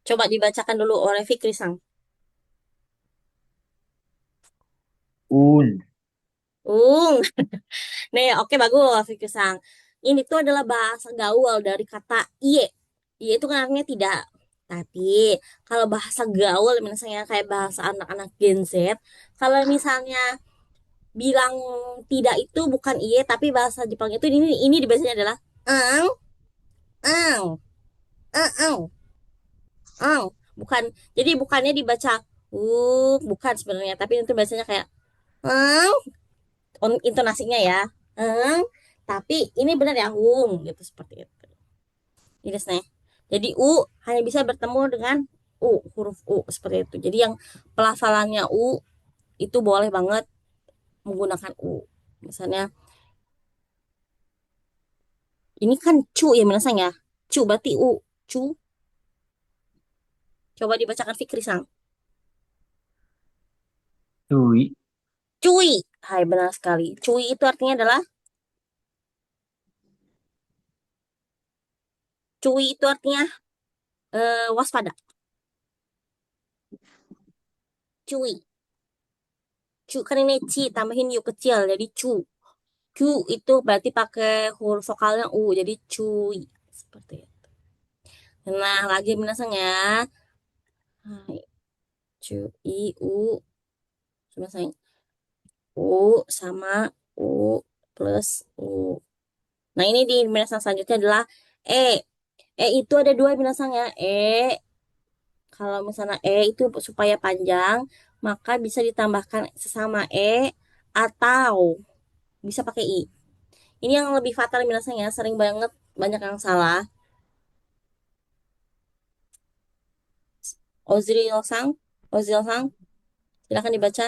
Coba dibacakan dulu oleh Fikri Sang. Un. Ung. Nih, oke bagus Fikri Sang. Ini tuh adalah bahasa gaul dari kata iye. Iye itu kan artinya tidak. Tapi kalau bahasa gaul misalnya kayak bahasa anak-anak Gen Z, kalau misalnya bilang tidak itu bukan iye tapi bahasa Jepang itu ini dibacanya adalah ang, ang, ang, ang. Bukan. Jadi bukannya dibaca bukan sebenarnya, tapi itu bacanya kayak ang, intonasinya ya. Ang, tapi ini benar ya gitu seperti itu. Ini nih. Jadi U hanya bisa bertemu dengan huruf U seperti itu. Jadi yang pelafalannya U itu boleh banget menggunakan U. Misalnya ini kan cu ya minasang ya. Cu berarti U. Cu. Coba dibacakan Fikri Sang. Cuy. Cuy. Hai, benar sekali. Cuy itu artinya adalah cuy itu artinya waspada. Cuy. Cu kan ini ci tambahin yu kecil jadi cu. Cu itu berarti pakai huruf vokalnya U jadi cuy. Seperti itu. Nah, lagi minasang ya. Hai, cuy U. Coba saya U sama U plus U. Nah, ini di minasang selanjutnya adalah E. E itu ada dua minasang ya. Kalau misalnya itu supaya panjang, maka bisa ditambahkan sesama atau bisa pakai I. Ini yang lebih fatal minasanya, sering banget banyak yang salah. Ozril Sang, Ozril Sang, silakan dibaca.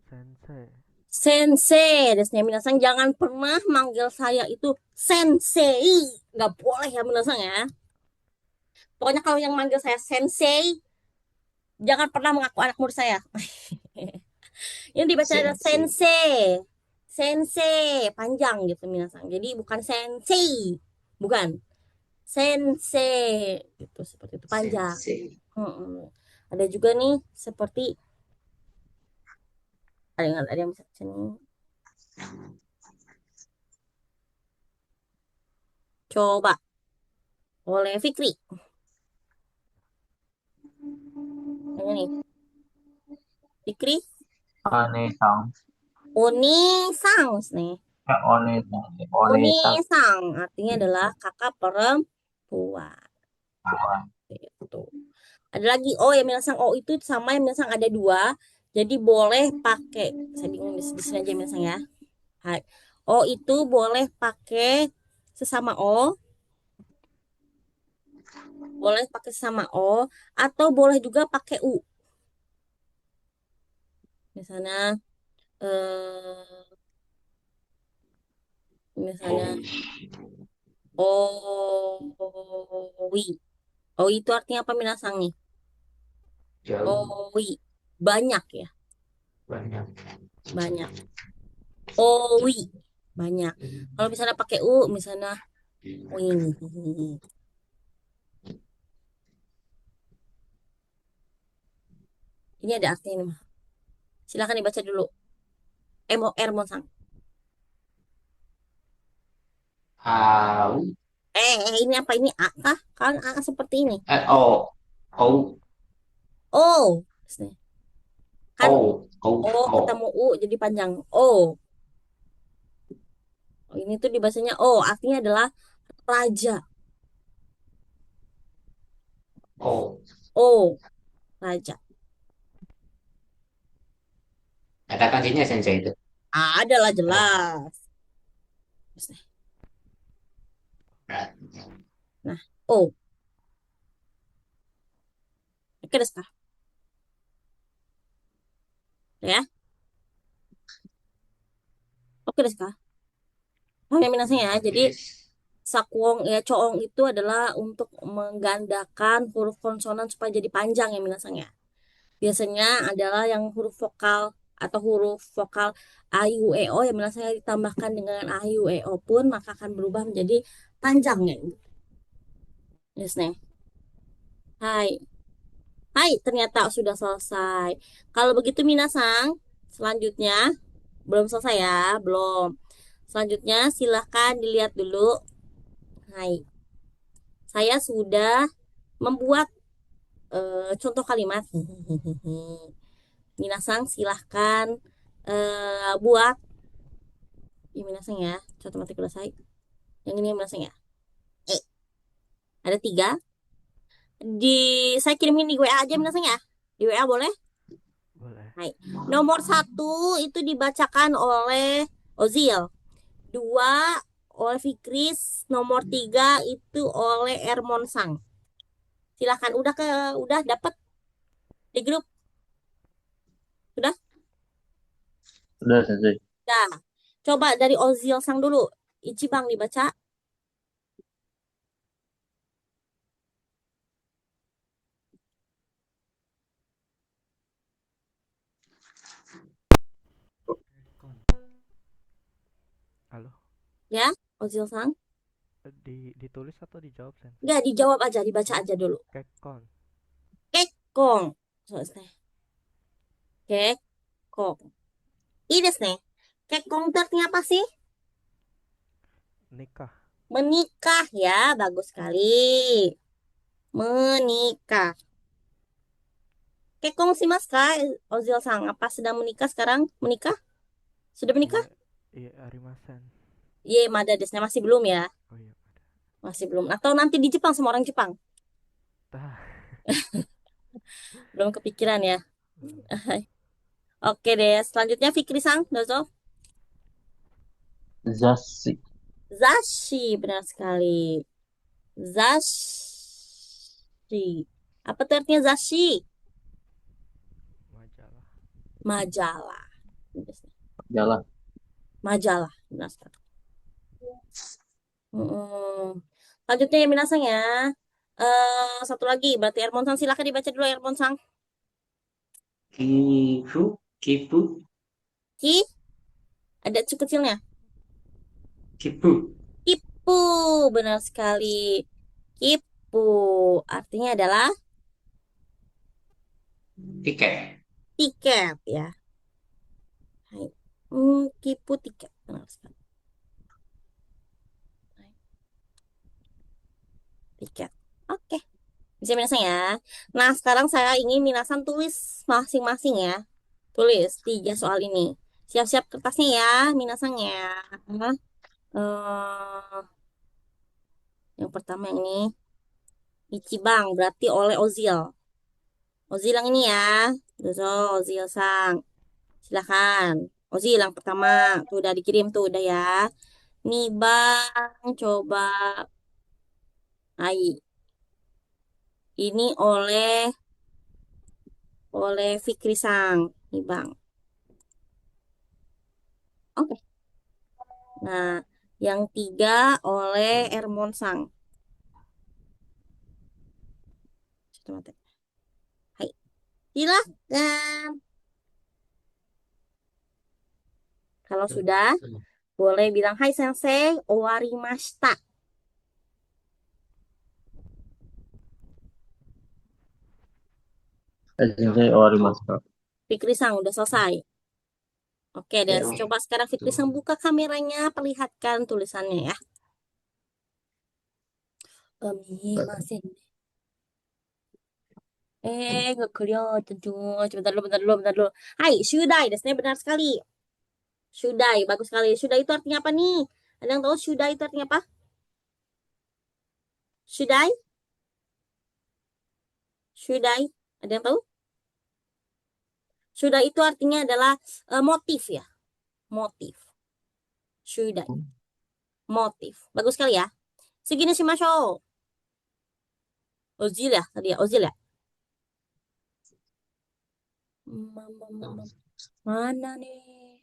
Sensei. Sensei, desnya minasang jangan pernah manggil saya itu sensei. Nggak boleh ya minasang ya. Pokoknya kalau yang manggil saya sensei, jangan pernah mengaku anak murid saya. Ini dibaca ada Sensei. sensei. Sensei, panjang gitu minasang. Jadi bukan sensei. Bukan. Sensei. Gitu, seperti itu. Panjang. Sensei. Mm-mm. Ada juga nih, seperti, ada yang bisa sini. Coba. Oleh Fikri. Ini nih. Fikri. Onesang. Oni Sang nih. Ya, onesang. Oni Onesang. Sang. Artinya adalah kakak perempuan. Itu. Ada lagi oh yang minasang oh itu sama yang minasang ada dua. Jadi boleh pakai saya bingung di sini aja minasang ya. Hai. Oh itu boleh pakai sesama O, boleh pakai sesama O atau boleh juga pakai U. Misalnya misalnya Oh, Owi. Owi itu artinya apa minasang nih? jauh Owi. Banyak ya, banyak. banyak. Owi. Banyak. Kalau misalnya pakai U misalnya wing. Ini ada artinya nih. Silakan dibaca dulu. Ermon Sang. Au. Ini apa ini A kah? Kan A seperti ini. Oh, oh, Oh, kan oh, oh, O oh, ketemu U jadi panjang. O. Oh, ini tuh di bahasanya O, artinya adalah raja. oh. O, raja. Ada kanjinya sensei itu. Adalah Oh, jelas. berat. Nah, O. Oke, desu ka? Ya, oke desu ka? Oh, yang minasnya ya. Jadi Oke, des. sakuong ya coong itu adalah untuk menggandakan huruf konsonan supaya jadi panjang ya minasnya. Biasanya adalah yang huruf vokal atau huruf vokal a, i, u, e, o yang misalnya ditambahkan dengan a, i, u, e, o pun maka akan berubah menjadi panjang ya. Yes, nih. Hai. Hai, ternyata sudah selesai. Kalau begitu Minasang, selanjutnya belum selesai ya, belum. Selanjutnya silahkan dilihat dulu. Hai. Saya sudah membuat contoh kalimat. Minasang silahkan buat ini minasang ya. Contoh mati kudasai. Yang ini minasang ya. Eh, ada tiga. Saya kirimin di WA aja minasang ya. Di WA boleh? Boleh. Hai. Nomor satu itu dibacakan oleh Ozil. Dua oleh Fikris, nomor 3 itu oleh Ermon Sang. Silakan, udah dapat di grup, sudah? Udah Sensei. Dah. Coba dari Ozil Sang dulu. Ichibang dibaca. Halo, Ya, Ozil Sang. ditulis atau dijawab, Sen? Enggak, dijawab aja, dibaca aja dulu. Kekon. Kekong. Selesai. Kekong. Ini nih. Kekong itu artinya apa sih? Nikah. Menikah ya, bagus sekali. Menikah. Kekong sih mas kak, Ozil Sang. Apa sedang menikah sekarang? Menikah? Sudah menikah? Iya, iya, arimasen. Ye, Mada desnya masih belum ya? Oh iya, ada. Masih belum. Atau nanti di Jepang sama orang Jepang? Tah. Belum kepikiran ya. Belum. Oke deh, selanjutnya Fikri Sang, dozo. Zasi. Zashi, benar sekali. Zashi. Apa tuh artinya Zashi? Majalah. Majalah. Jalan. Majalah, benar sekali. Mm-mm. Selanjutnya ya Minasang ya. Satu lagi, berarti Ermonsang silakan dibaca dulu Ermonsang. Kipu, kipu, Ki, ada cu kecilnya. kipu. Kipu, benar sekali. Kipu, artinya adalah Tiket. tiket ya. Hai. Kipu tiket, benar sekali. Hai. Tiket. Oke, bisa Minasang ya. Nah, sekarang saya ingin Minasang tulis masing-masing ya. Tulis 3 soal ini. Siap-siap kertasnya ya, Minasang ya. eh yang pertama yang ini Ichibang berarti oleh Ozil. Ozil yang ini ya. Dozo, Ozil Sang. Silakan. Ozil yang pertama. Tuh udah dikirim tuh udah ya. Nih Bang, coba. Hai. Ini oleh Fikri Sang. Nih Bang. Oke. Nah, yang 3 oleh Ermon Sang. Coba, hai. Silakan. Kalau sudah, boleh bilang hai sensei, owarimashita. Sensei Orimasu. Fikri Sang udah selesai. Oke, dan Ya, coba sekarang Fikri Sang buka kameranya, perlihatkan tulisannya ya. Miemasen. Nggak kelihatan cuma. Bentar dulu, bentar dulu, bentar dulu. Hai, shudai, desnya benar sekali. Shudai, bagus sekali. Shudai itu artinya apa nih? Ada yang tahu shudai itu artinya apa? Shudai? Shudai? Ada yang tahu? Shudai itu artinya adalah motif ya. Motif. Shudai. Motif. Bagus sekali ya. Segini sih Masyo. Ozil ya tadi ya. Ozil ya. Mana nih?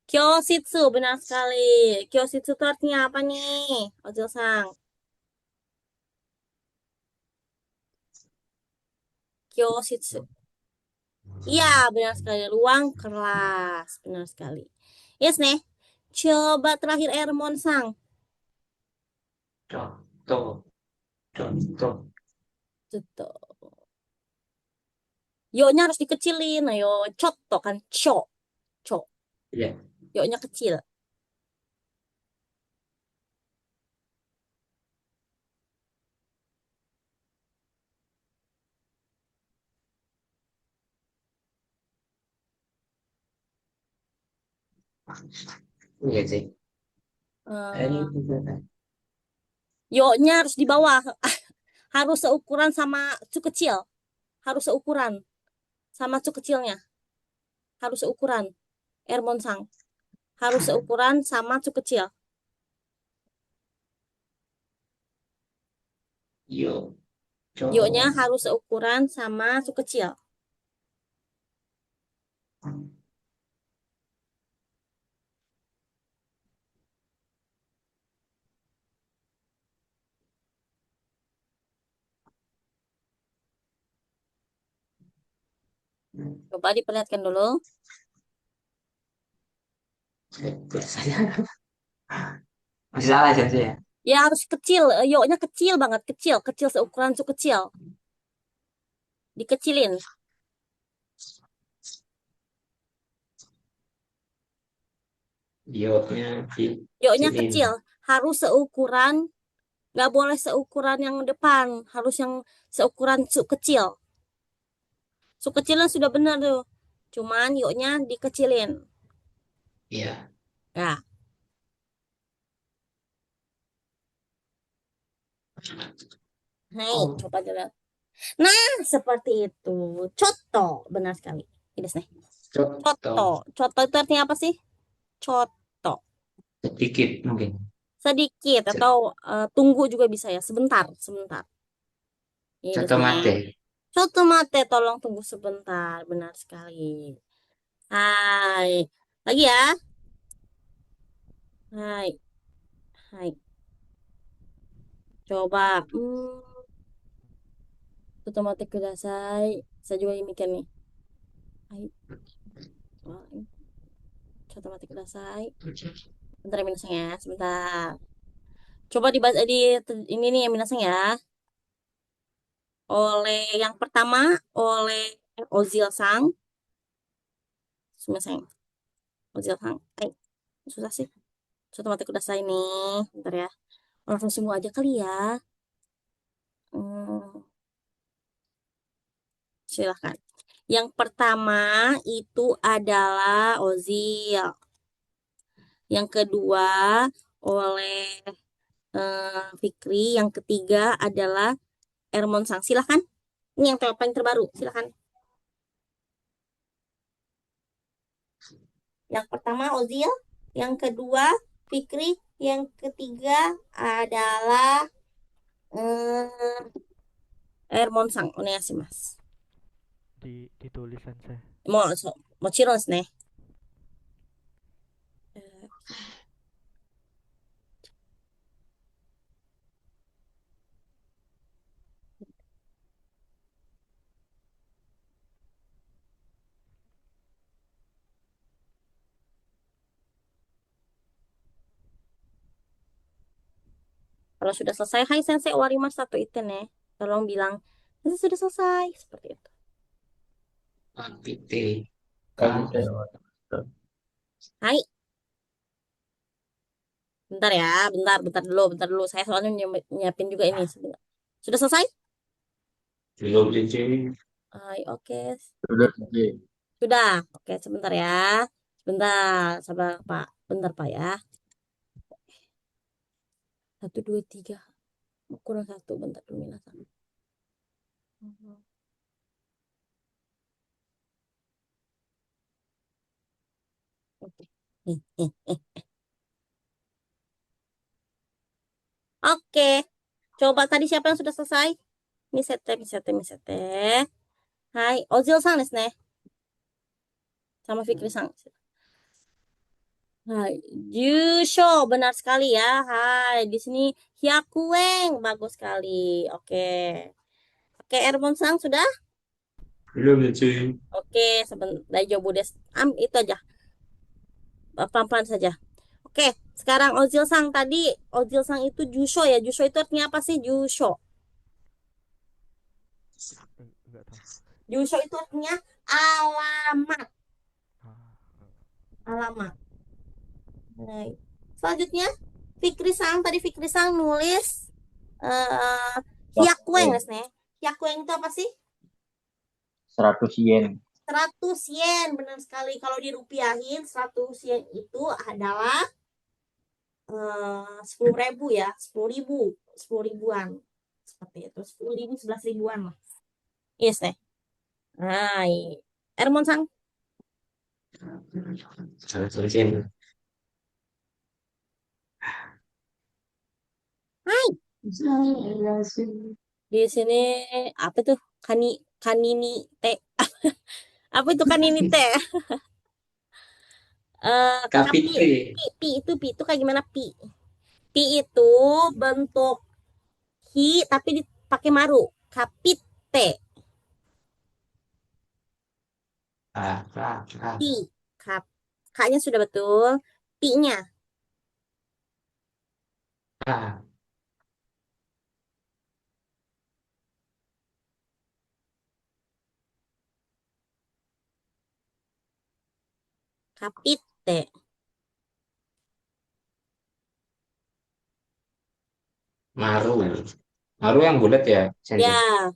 Kyositsu, benar sekali. Kyositsu itu artinya apa nih? Ozil-sang. Kyositsu. Iya, benar sekali. Ruang kelas. Benar sekali. Yes, nih. Coba terakhir Ermon-sang. contoh, contoh. Tuh. Yo-nya harus dikecilin. Ayo, coto kan. Cho. Cho. Ya, Yo-nya kecil. iya sih. Ini Eh, juga. yo-nya harus di bawah. Harus seukuran sama cu kecil. Harus seukuran sama cu kecilnya. Harus seukuran. Ermon-sang. Harus seukuran sama cu kecil. Yo. Yo-nya harus seukuran sama su kecil. Coba diperlihatkan dulu. Saya masih salah ya saya. Ya harus kecil, yo-nya kecil banget, kecil, kecil seukuran su kecil. Dikecilin. Yo-nya Yo-nya dikecilin. kecil, harus seukuran, nggak boleh seukuran yang depan, harus yang seukuran su kecil. Su kecilnya sudah benar tuh. Cuman yo-nya dikecilin. Iya. Ya, hai, Oh, coba dulu. Nah, seperti itu. Coto, benar sekali. Ini nih. Coto. contoh Coto itu artinya apa sih? Coto. sedikit mungkin. Sedikit Se- atau tunggu juga bisa ya. Sebentar, sebentar. Ini Contoh nih. mate. Coto mate, tolong tunggu sebentar. Benar sekali. Hai. Lagi ya. Hai. Hai. Coba. Coto mate kudasai. Saya juga ini mikir nih. Hai. Coto mate kudasai. Bentar ya minusnya ya. Sebentar. Coba dibaca di ini nih minusnya ya. Oleh yang pertama, oleh Ozil Sang. Sumiseng. Ozil Sang. Susah sih. Coto mate kudasai nih. Bentar ya. Langsung semua aja kali ya. Hmm, silahkan. Yang pertama itu adalah Ozil. Yang kedua oleh Fikri. Yang ketiga adalah Ermon Sang. Silahkan. Ini yang paling terbaru. Silahkan. Yang pertama Ozil. Yang kedua Fikri. Yang ketiga adalah eh, Ermon Sang. Onegashimasu. Di tulisan saya. Mochiron desu ne. Eh, Kalau sudah selesai, hai sensei warimasu satu itu nih. Tolong bilang, sensei sudah selesai. Seperti itu. Pite. Lagi Kah? saya. Hai, bentar ya, bentar, bentar dulu. Saya soalnya nyiapin juga ini. Sebentar. Sudah selesai? Belum cici. Hai, oke. Sudah sih. Sudah. Oke, sebentar ya. Sebentar, sabar Pak. Bentar Pak ya. Satu, dua, tiga. Kurang satu, bentar dulu. Minasan. Oke. Oke. Coba tadi siapa yang sudah selesai? Misete, misete, misete. Hai, Ozil-san desu ne. Sama Fikri-san. Hai, Jusho, benar sekali ya. Hai, di sini Hyakueng, bagus sekali. Oke. Oke, Ermon Sang sudah? Belum cici. Oke, Daijoubu desu. Itu aja. Pelan-pelan saja. Oke, sekarang Ozil Sang tadi. Ozil Sang itu Jusho ya. Jusho itu artinya apa sih? Jusho. Enggak tahu. Jusho itu artinya alamat. Ah, Alamat. Nah, selanjutnya, Fikri Sang. Tadi Fikri Sang nulis eh Hyakueng desu ne. Hyakueng itu apa sih? 100 yen. 100 yen, benar sekali. Kalau dirupiahin, 100 yen itu adalah 10.000 ya, 10.000, 10 ribuan. Seperti itu, 10.000, 11 ribuan lah. Yes, deh. Hai. Ermon Sang. Salah tulisin. Hai. Di sini apa tuh? Kanini teh. Apa itu kanini teh? Kapi, Kapite. pi itu kayak gimana pi? Pi itu bentuk hi tapi dipakai maru. Kapite, pi, kap. Kaknya sudah betul. Pi-nya, kapite. Maru. Maru yang bulat ya, Sensei. Ya,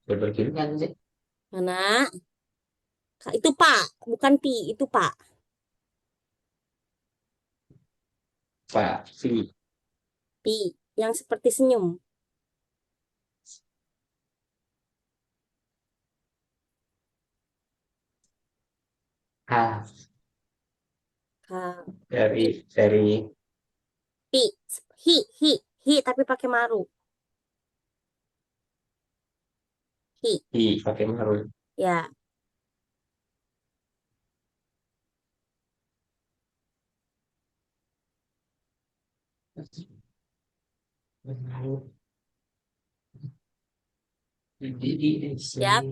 Berbegini kan sih? mana? Itu pak, bukan pi, itu pak. Pak, si, Pi, yang seperti senyum. ah, Ka- dari Pi, hi, tapi pakai maru. Hi, pakai maru. ya, siap.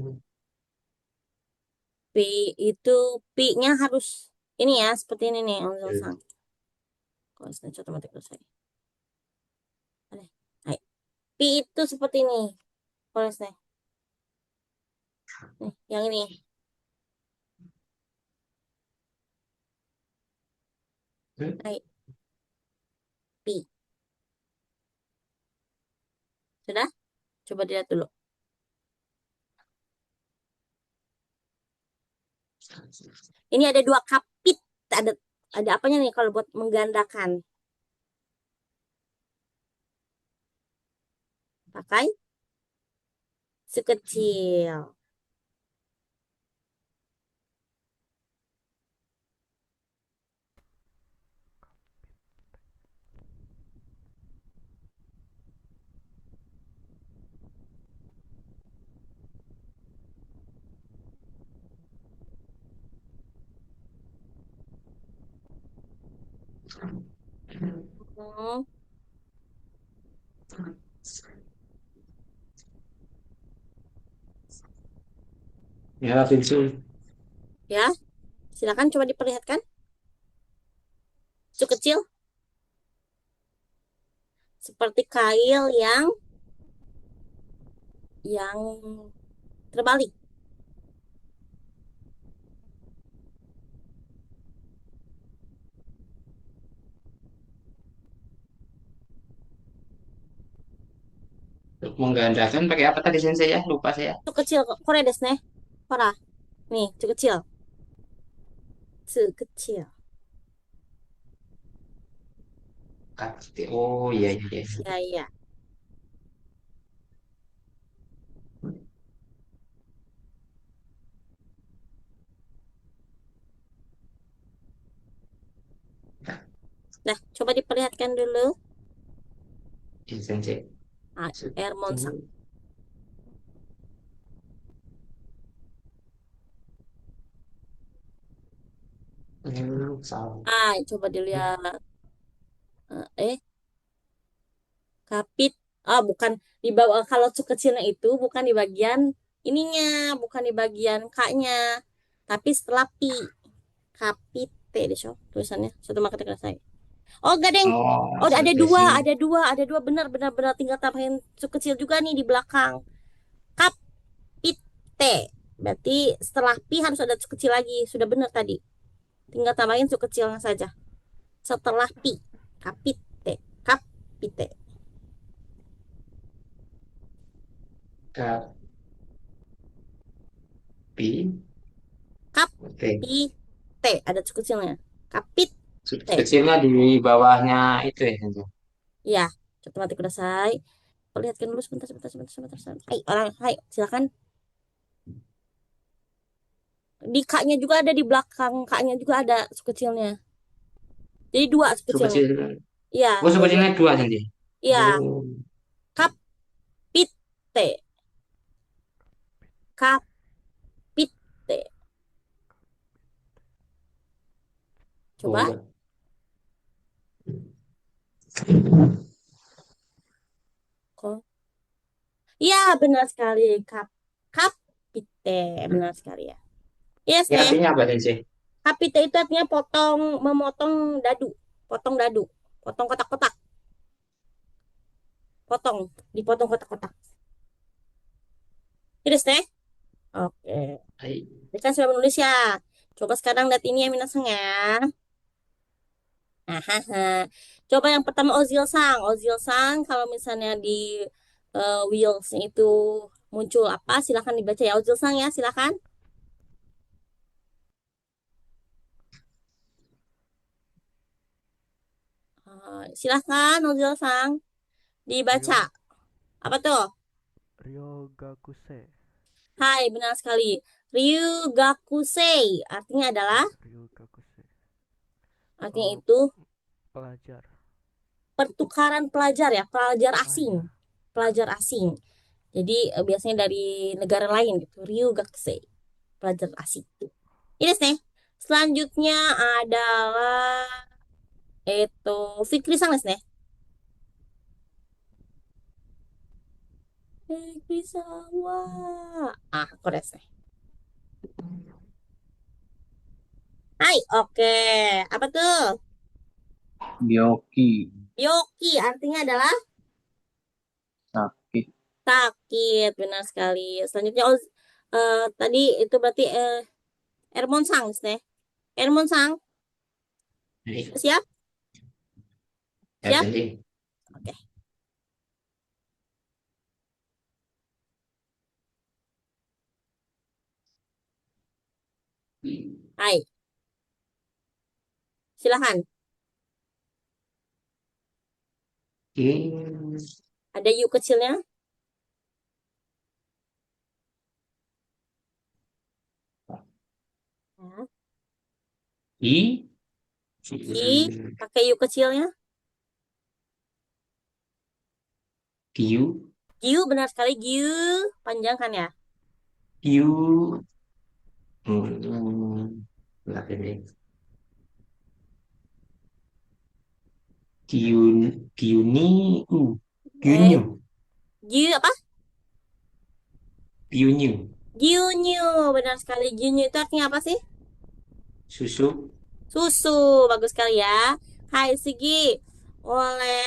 Pi itu pi-nya harus ini ya, seperti ini nih, sang. Kalau saya otomatis selesai. Ada. Hai. Pi itu seperti ini. Kalau saya, nih, yang ini. Hai, pi. Sudah? Coba dilihat dulu. Ini ada dua kapit. Ada apanya nih kalau buat menggandakan? Pakai sekecil. Hmm, Ya, pensil. ya, silakan coba diperlihatkan. Sekecil seperti kail yang terbalik. Untuk menggandakan pakai apa tadi Sensei ya? Lupa saya. Sekecil kore desu ne. Hora. Nih, sekecil. Sekecil. Oh iya iya. Iya. Ya, ya. Nah, coba diperlihatkan dulu. Iya, Sensei. Ah, Ermon-san. Satu. Salah. Ah, coba dilihat. Kapit. Ah, bukan di bawah. Kalau sekecilnya itu bukan di bagian ininya, bukan di bagian kaknya, tapi setelah pi. Kapite deh, so, tulisannya. Satu maka saya. Oh, gadeng. Oh, Oh, ada seperti dua, sini. benar, benar, benar. Tinggal tambahin kecil juga nih di belakang. Kapite. Berarti setelah pi harus ada kecil lagi. Sudah benar tadi. Tinggal tambahin kecilnya saja. Setelah pi. Kapite. Kapite. Tapi, oke. Kapite. Ada kecilnya. Kapite. Kecilnya di bawahnya itu ya, Sensei. Ya, coba mati kudasai. Perlihatkan dulu sebentar, sebentar, sebentar, sebentar, sebentar. Hai, orang, hai, silakan. Di kaknya juga ada, di belakang kaknya juga ada su kecilnya. Jadi dua su Su kecilnya. kecil. Iya, Oh, su jadi kecilnya dua nanti. iya, Oh, kapite, kapite. oh Coba. enggak. Kok? Iya, benar sekali. Kapite, benar sekali ya. Yes, Ya nih. artinya apa sensei? Kapite itu artinya potong, memotong dadu, potong dadu, potong kotak-kotak, potong, dipotong kotak-kotak. Yes, nih. Oke. Hai. Ini kan sudah menulis ya. Coba sekarang lihat ini ya Minasang ya. Hahaha. Coba yang pertama Ozil Sang. Ozil Sang kalau misalnya di Wheels itu muncul apa? Silahkan dibaca ya Ozil Sang ya, silahkan. Silahkan Ozil Sang dibaca. Ryo Apa tuh? Ryogakuse. Hai, benar sekali. Ryugakusei artinya adalah, Ryogakuse. artinya Oh, itu pelajar. pertukaran pelajar ya, pelajar Ah asing. ya. Pelajar asing. Jadi biasanya dari negara lain gitu. Ryugakusei, pelajar asing. Ini nih. Selanjutnya adalah itu Fikri Sang nih. Fikri Sawa. Kores nih. Hai, oke. Apa tuh? Gyoki. Yoki artinya adalah Sakit. sakit, benar sekali. Selanjutnya tadi itu berarti Ermon Sang nih. Ermon Sang, Hai. siap? Ya Siap? sensei. Oke. Hai, silahkan. I, Ada yuk kecilnya. Ya. I, I, pakai yuk kecilnya. Q, Giu, benar sekali. Giu, panjang kan ya? Q, lah ini. Kyun, Kyuni, Eh, Kyunyu, Giu apa? Kyunyu, Giunyu, benar sekali. Giunyu itu artinya apa sih? susu, Susu, bagus sekali ya. Hai, Sigi. Oleh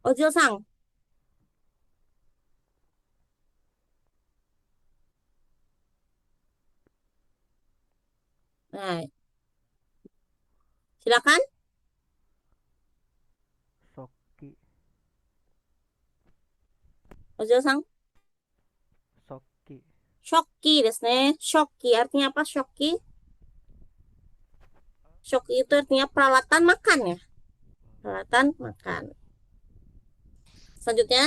Ojil Sang. Nah, silakan. Soki. Ojil Sang. Soki. Shoki desu ne. Shoki artinya apa? Shoki. Shoki itu artinya peralatan makan ya. Peralatan makan. Selanjutnya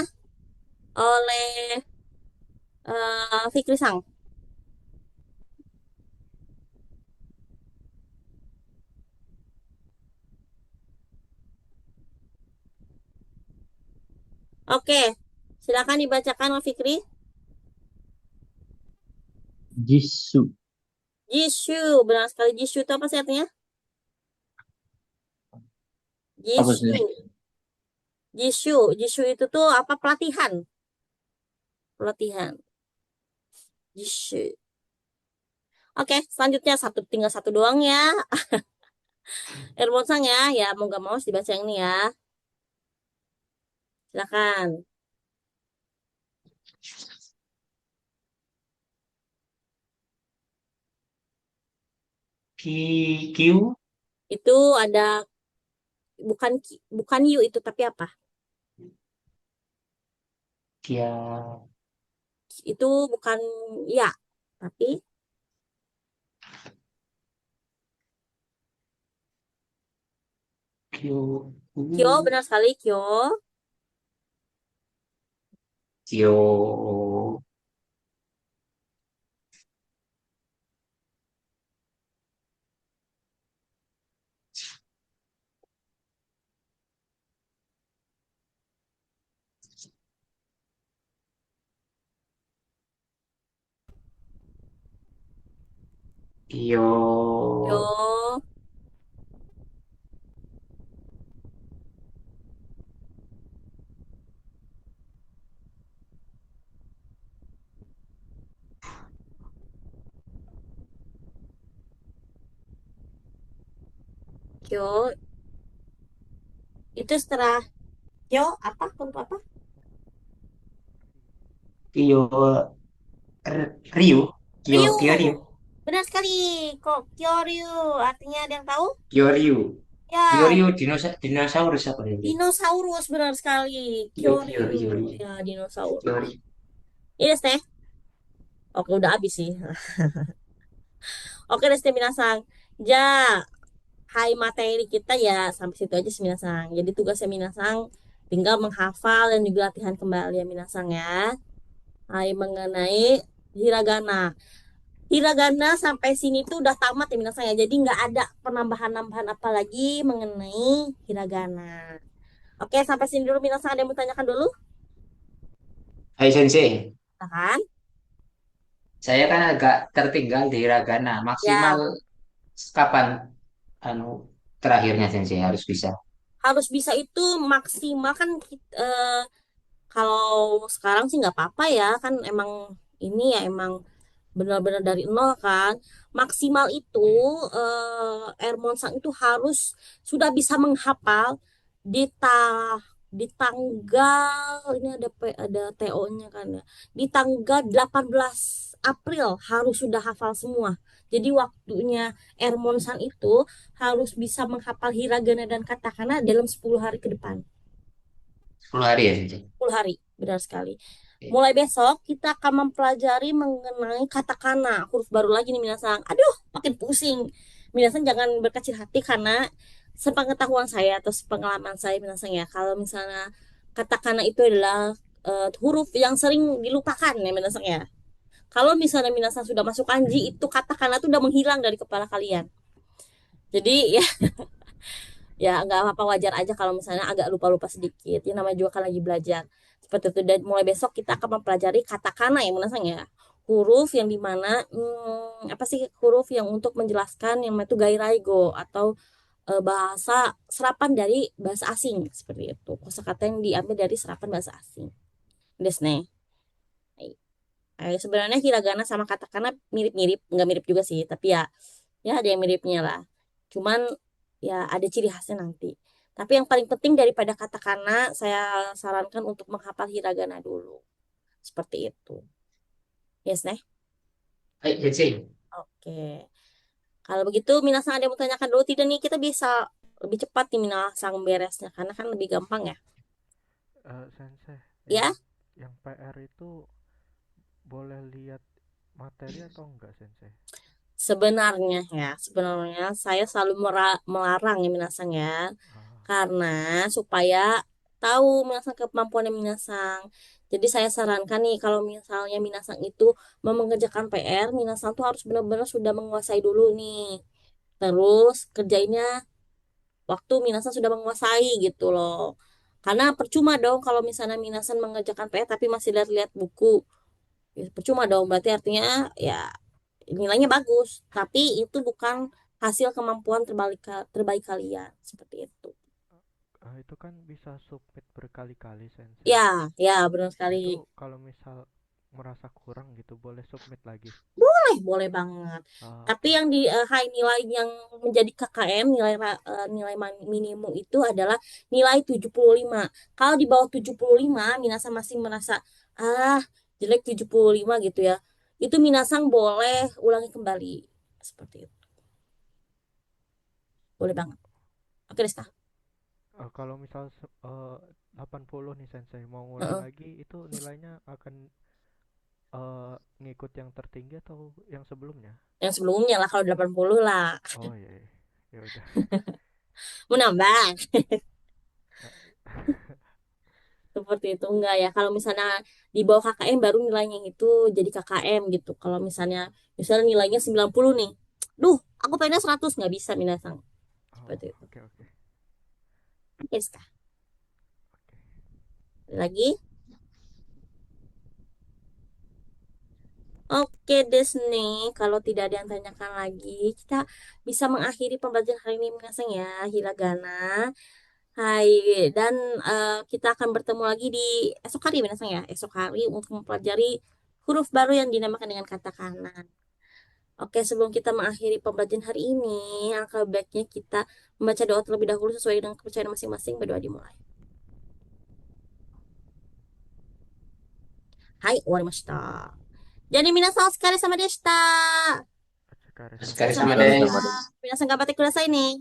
oleh Fikri Sang. Oke, silakan dibacakan Mas Fikri. Jisoo. Jishu, benar sekali. Jishu itu apa sih artinya? Apa Jishu. sih? Jishu itu tuh apa? Pelatihan. Pelatihan. Jishu. Oke, selanjutnya tinggal satu doang ya. Sang ya, ya mau gak mau harus dibaca yang ini ya. Silakan. Q, Itu ada bukan bukan you itu tapi apa? Kia, Itu bukan ya, tapi Q, Kyo, benar sekali Kyo. Kyo, Kyo. Yo, yo, itu setelah yo apa? Untuk apa? Kyo. Ryu. Ryu. Kyo Ryu. Benar sekali. Kok Kyoryu artinya ada yang tahu? Kyo Ryu. Kyo Ya, Ryu dinosaurus apa itu? dinosaurus benar sekali. Kyo Kyoryu. Ryu. Ya, Kyo dinosaurus. Ryu. Ini teh. Oke, udah habis sih. Oke, deh, minasang. Ja, hai materi kita ya sampai situ aja sih minasang. Jadi tugasnya minasang tinggal menghafal dan juga latihan kembali ya minasang ya. Hai mengenai hiragana. Hiragana sampai sini tuh udah tamat ya minasang ya. Jadi nggak ada penambahan-nambahan apa lagi mengenai hiragana. Oke, sampai sini dulu minasang. Ada yang mau tanyakan dulu? Hai Sensei. Tahan. Saya kan agak tertinggal di hiragana. Maksimal Ya, kapan anu terakhirnya Sensei harus bisa? harus bisa itu maksimal kan kalau sekarang sih nggak apa-apa ya kan emang ini ya emang benar-benar dari nol kan maksimal itu Ermonsang itu harus sudah bisa menghafal di di tanggal ini ada TO-nya kan ya di tanggal 18 April harus sudah hafal semua jadi waktunya Ermonsang itu harus bisa menghafal hiragana dan katakana dalam 10 hari ke depan 10 hari ya Sensei? 10 hari, benar sekali. Oke. Mulai besok kita akan mempelajari mengenai katakana, huruf baru lagi nih Minasang. Aduh, makin pusing. Minasang jangan berkecil hati karena sepengetahuan saya atau sepengalaman saya Minasang ya, kalau misalnya katakana itu adalah huruf yang sering dilupakan ya Minasang ya. Kalau misalnya Minasang sudah masuk kanji, itu katakana itu udah menghilang dari kepala kalian. Jadi ya ya nggak apa-apa wajar aja kalau misalnya agak lupa-lupa sedikit ya namanya juga kan lagi belajar seperti itu dan mulai besok kita akan mempelajari katakana yang menasang ya huruf yang dimana apa sih huruf yang untuk menjelaskan yang itu gairaigo atau bahasa serapan dari bahasa asing seperti itu kosakata yang diambil dari serapan bahasa asing desu ne. Sebenarnya hiragana sama katakana mirip-mirip nggak mirip juga sih tapi ya ya ada yang miripnya lah cuman ya ada ciri khasnya nanti tapi yang paling penting daripada katakana saya sarankan untuk menghafal hiragana dulu seperti itu yes nih Hai Sensei. oke kalau begitu minasang ada yang mau tanyakan dulu tidak nih kita bisa lebih cepat nih minasang beresnya karena kan lebih gampang ya Sensei, ya yang PR itu boleh lihat materi atau enggak, Sensei? sebenarnya saya selalu melarang ya minasang ya Ah, karena supaya tahu minasang kemampuannya minasang. Jadi saya sarankan nih kalau misalnya minasang itu mau mengerjakan PR, minasang tuh harus benar-benar sudah menguasai dulu nih. Terus kerjainnya waktu minasang sudah menguasai gitu loh. Karena percuma dong kalau misalnya minasang mengerjakan PR tapi masih lihat-lihat buku. Ya, percuma dong berarti artinya ya nilainya bagus, tapi itu bukan hasil kemampuan terbaik kalian seperti itu. itu kan bisa submit berkali-kali, Sensei. Ya, ya benar sekali. Itu kalau misal merasa kurang gitu, boleh submit lagi. Boleh banget. Tapi Oke. yang di high nilai yang menjadi KKM nilai minimum itu adalah nilai 75. Kalau di bawah 75 Minasang masih merasa ah jelek 75 gitu ya. Itu Minasang boleh ulangi kembali seperti itu. Boleh banget. Oke, Desta. Kalau misal 80 nih, Sensei, mau ngulang Heeh. lagi, itu nilainya akan ngikut yang tertinggi atau yang sebelumnya? Yang sebelumnya lah kalau 80 lah. Oh iya, iya. Ya udah. Mau nambah. Eh, Seperti itu enggak ya. Kalau misalnya di bawah KKM baru nilainya itu jadi KKM gitu. Kalau misalnya nilainya 90 nih. Duh, aku pengennya 100 nggak bisa Minasang. Oh, Seperti itu. oke, oke. Yes, Kak. Oke. Lagi? Oke, Desne. Kalau tidak ada yang tanyakan lagi, kita bisa mengakhiri pembelajaran hari ini, Minasang ya, hiragana. Hai, dan kita akan bertemu lagi di esok hari, Minasang ya, esok hari untuk mempelajari huruf baru yang dinamakan dengan katakana. Oke, sebelum kita mengakhiri pembelajaran hari ini, alangkah baiknya kita membaca doa terlebih dahulu sesuai dengan kepercayaan masing-masing. Berdoa dimulai. Hai, warimashita. Jadi minasan otsukare sama deshita. お疲れ様 Sekali でし Sama samaた。deshita. deh. Sama-sama. Minasan頑張ってくださいね.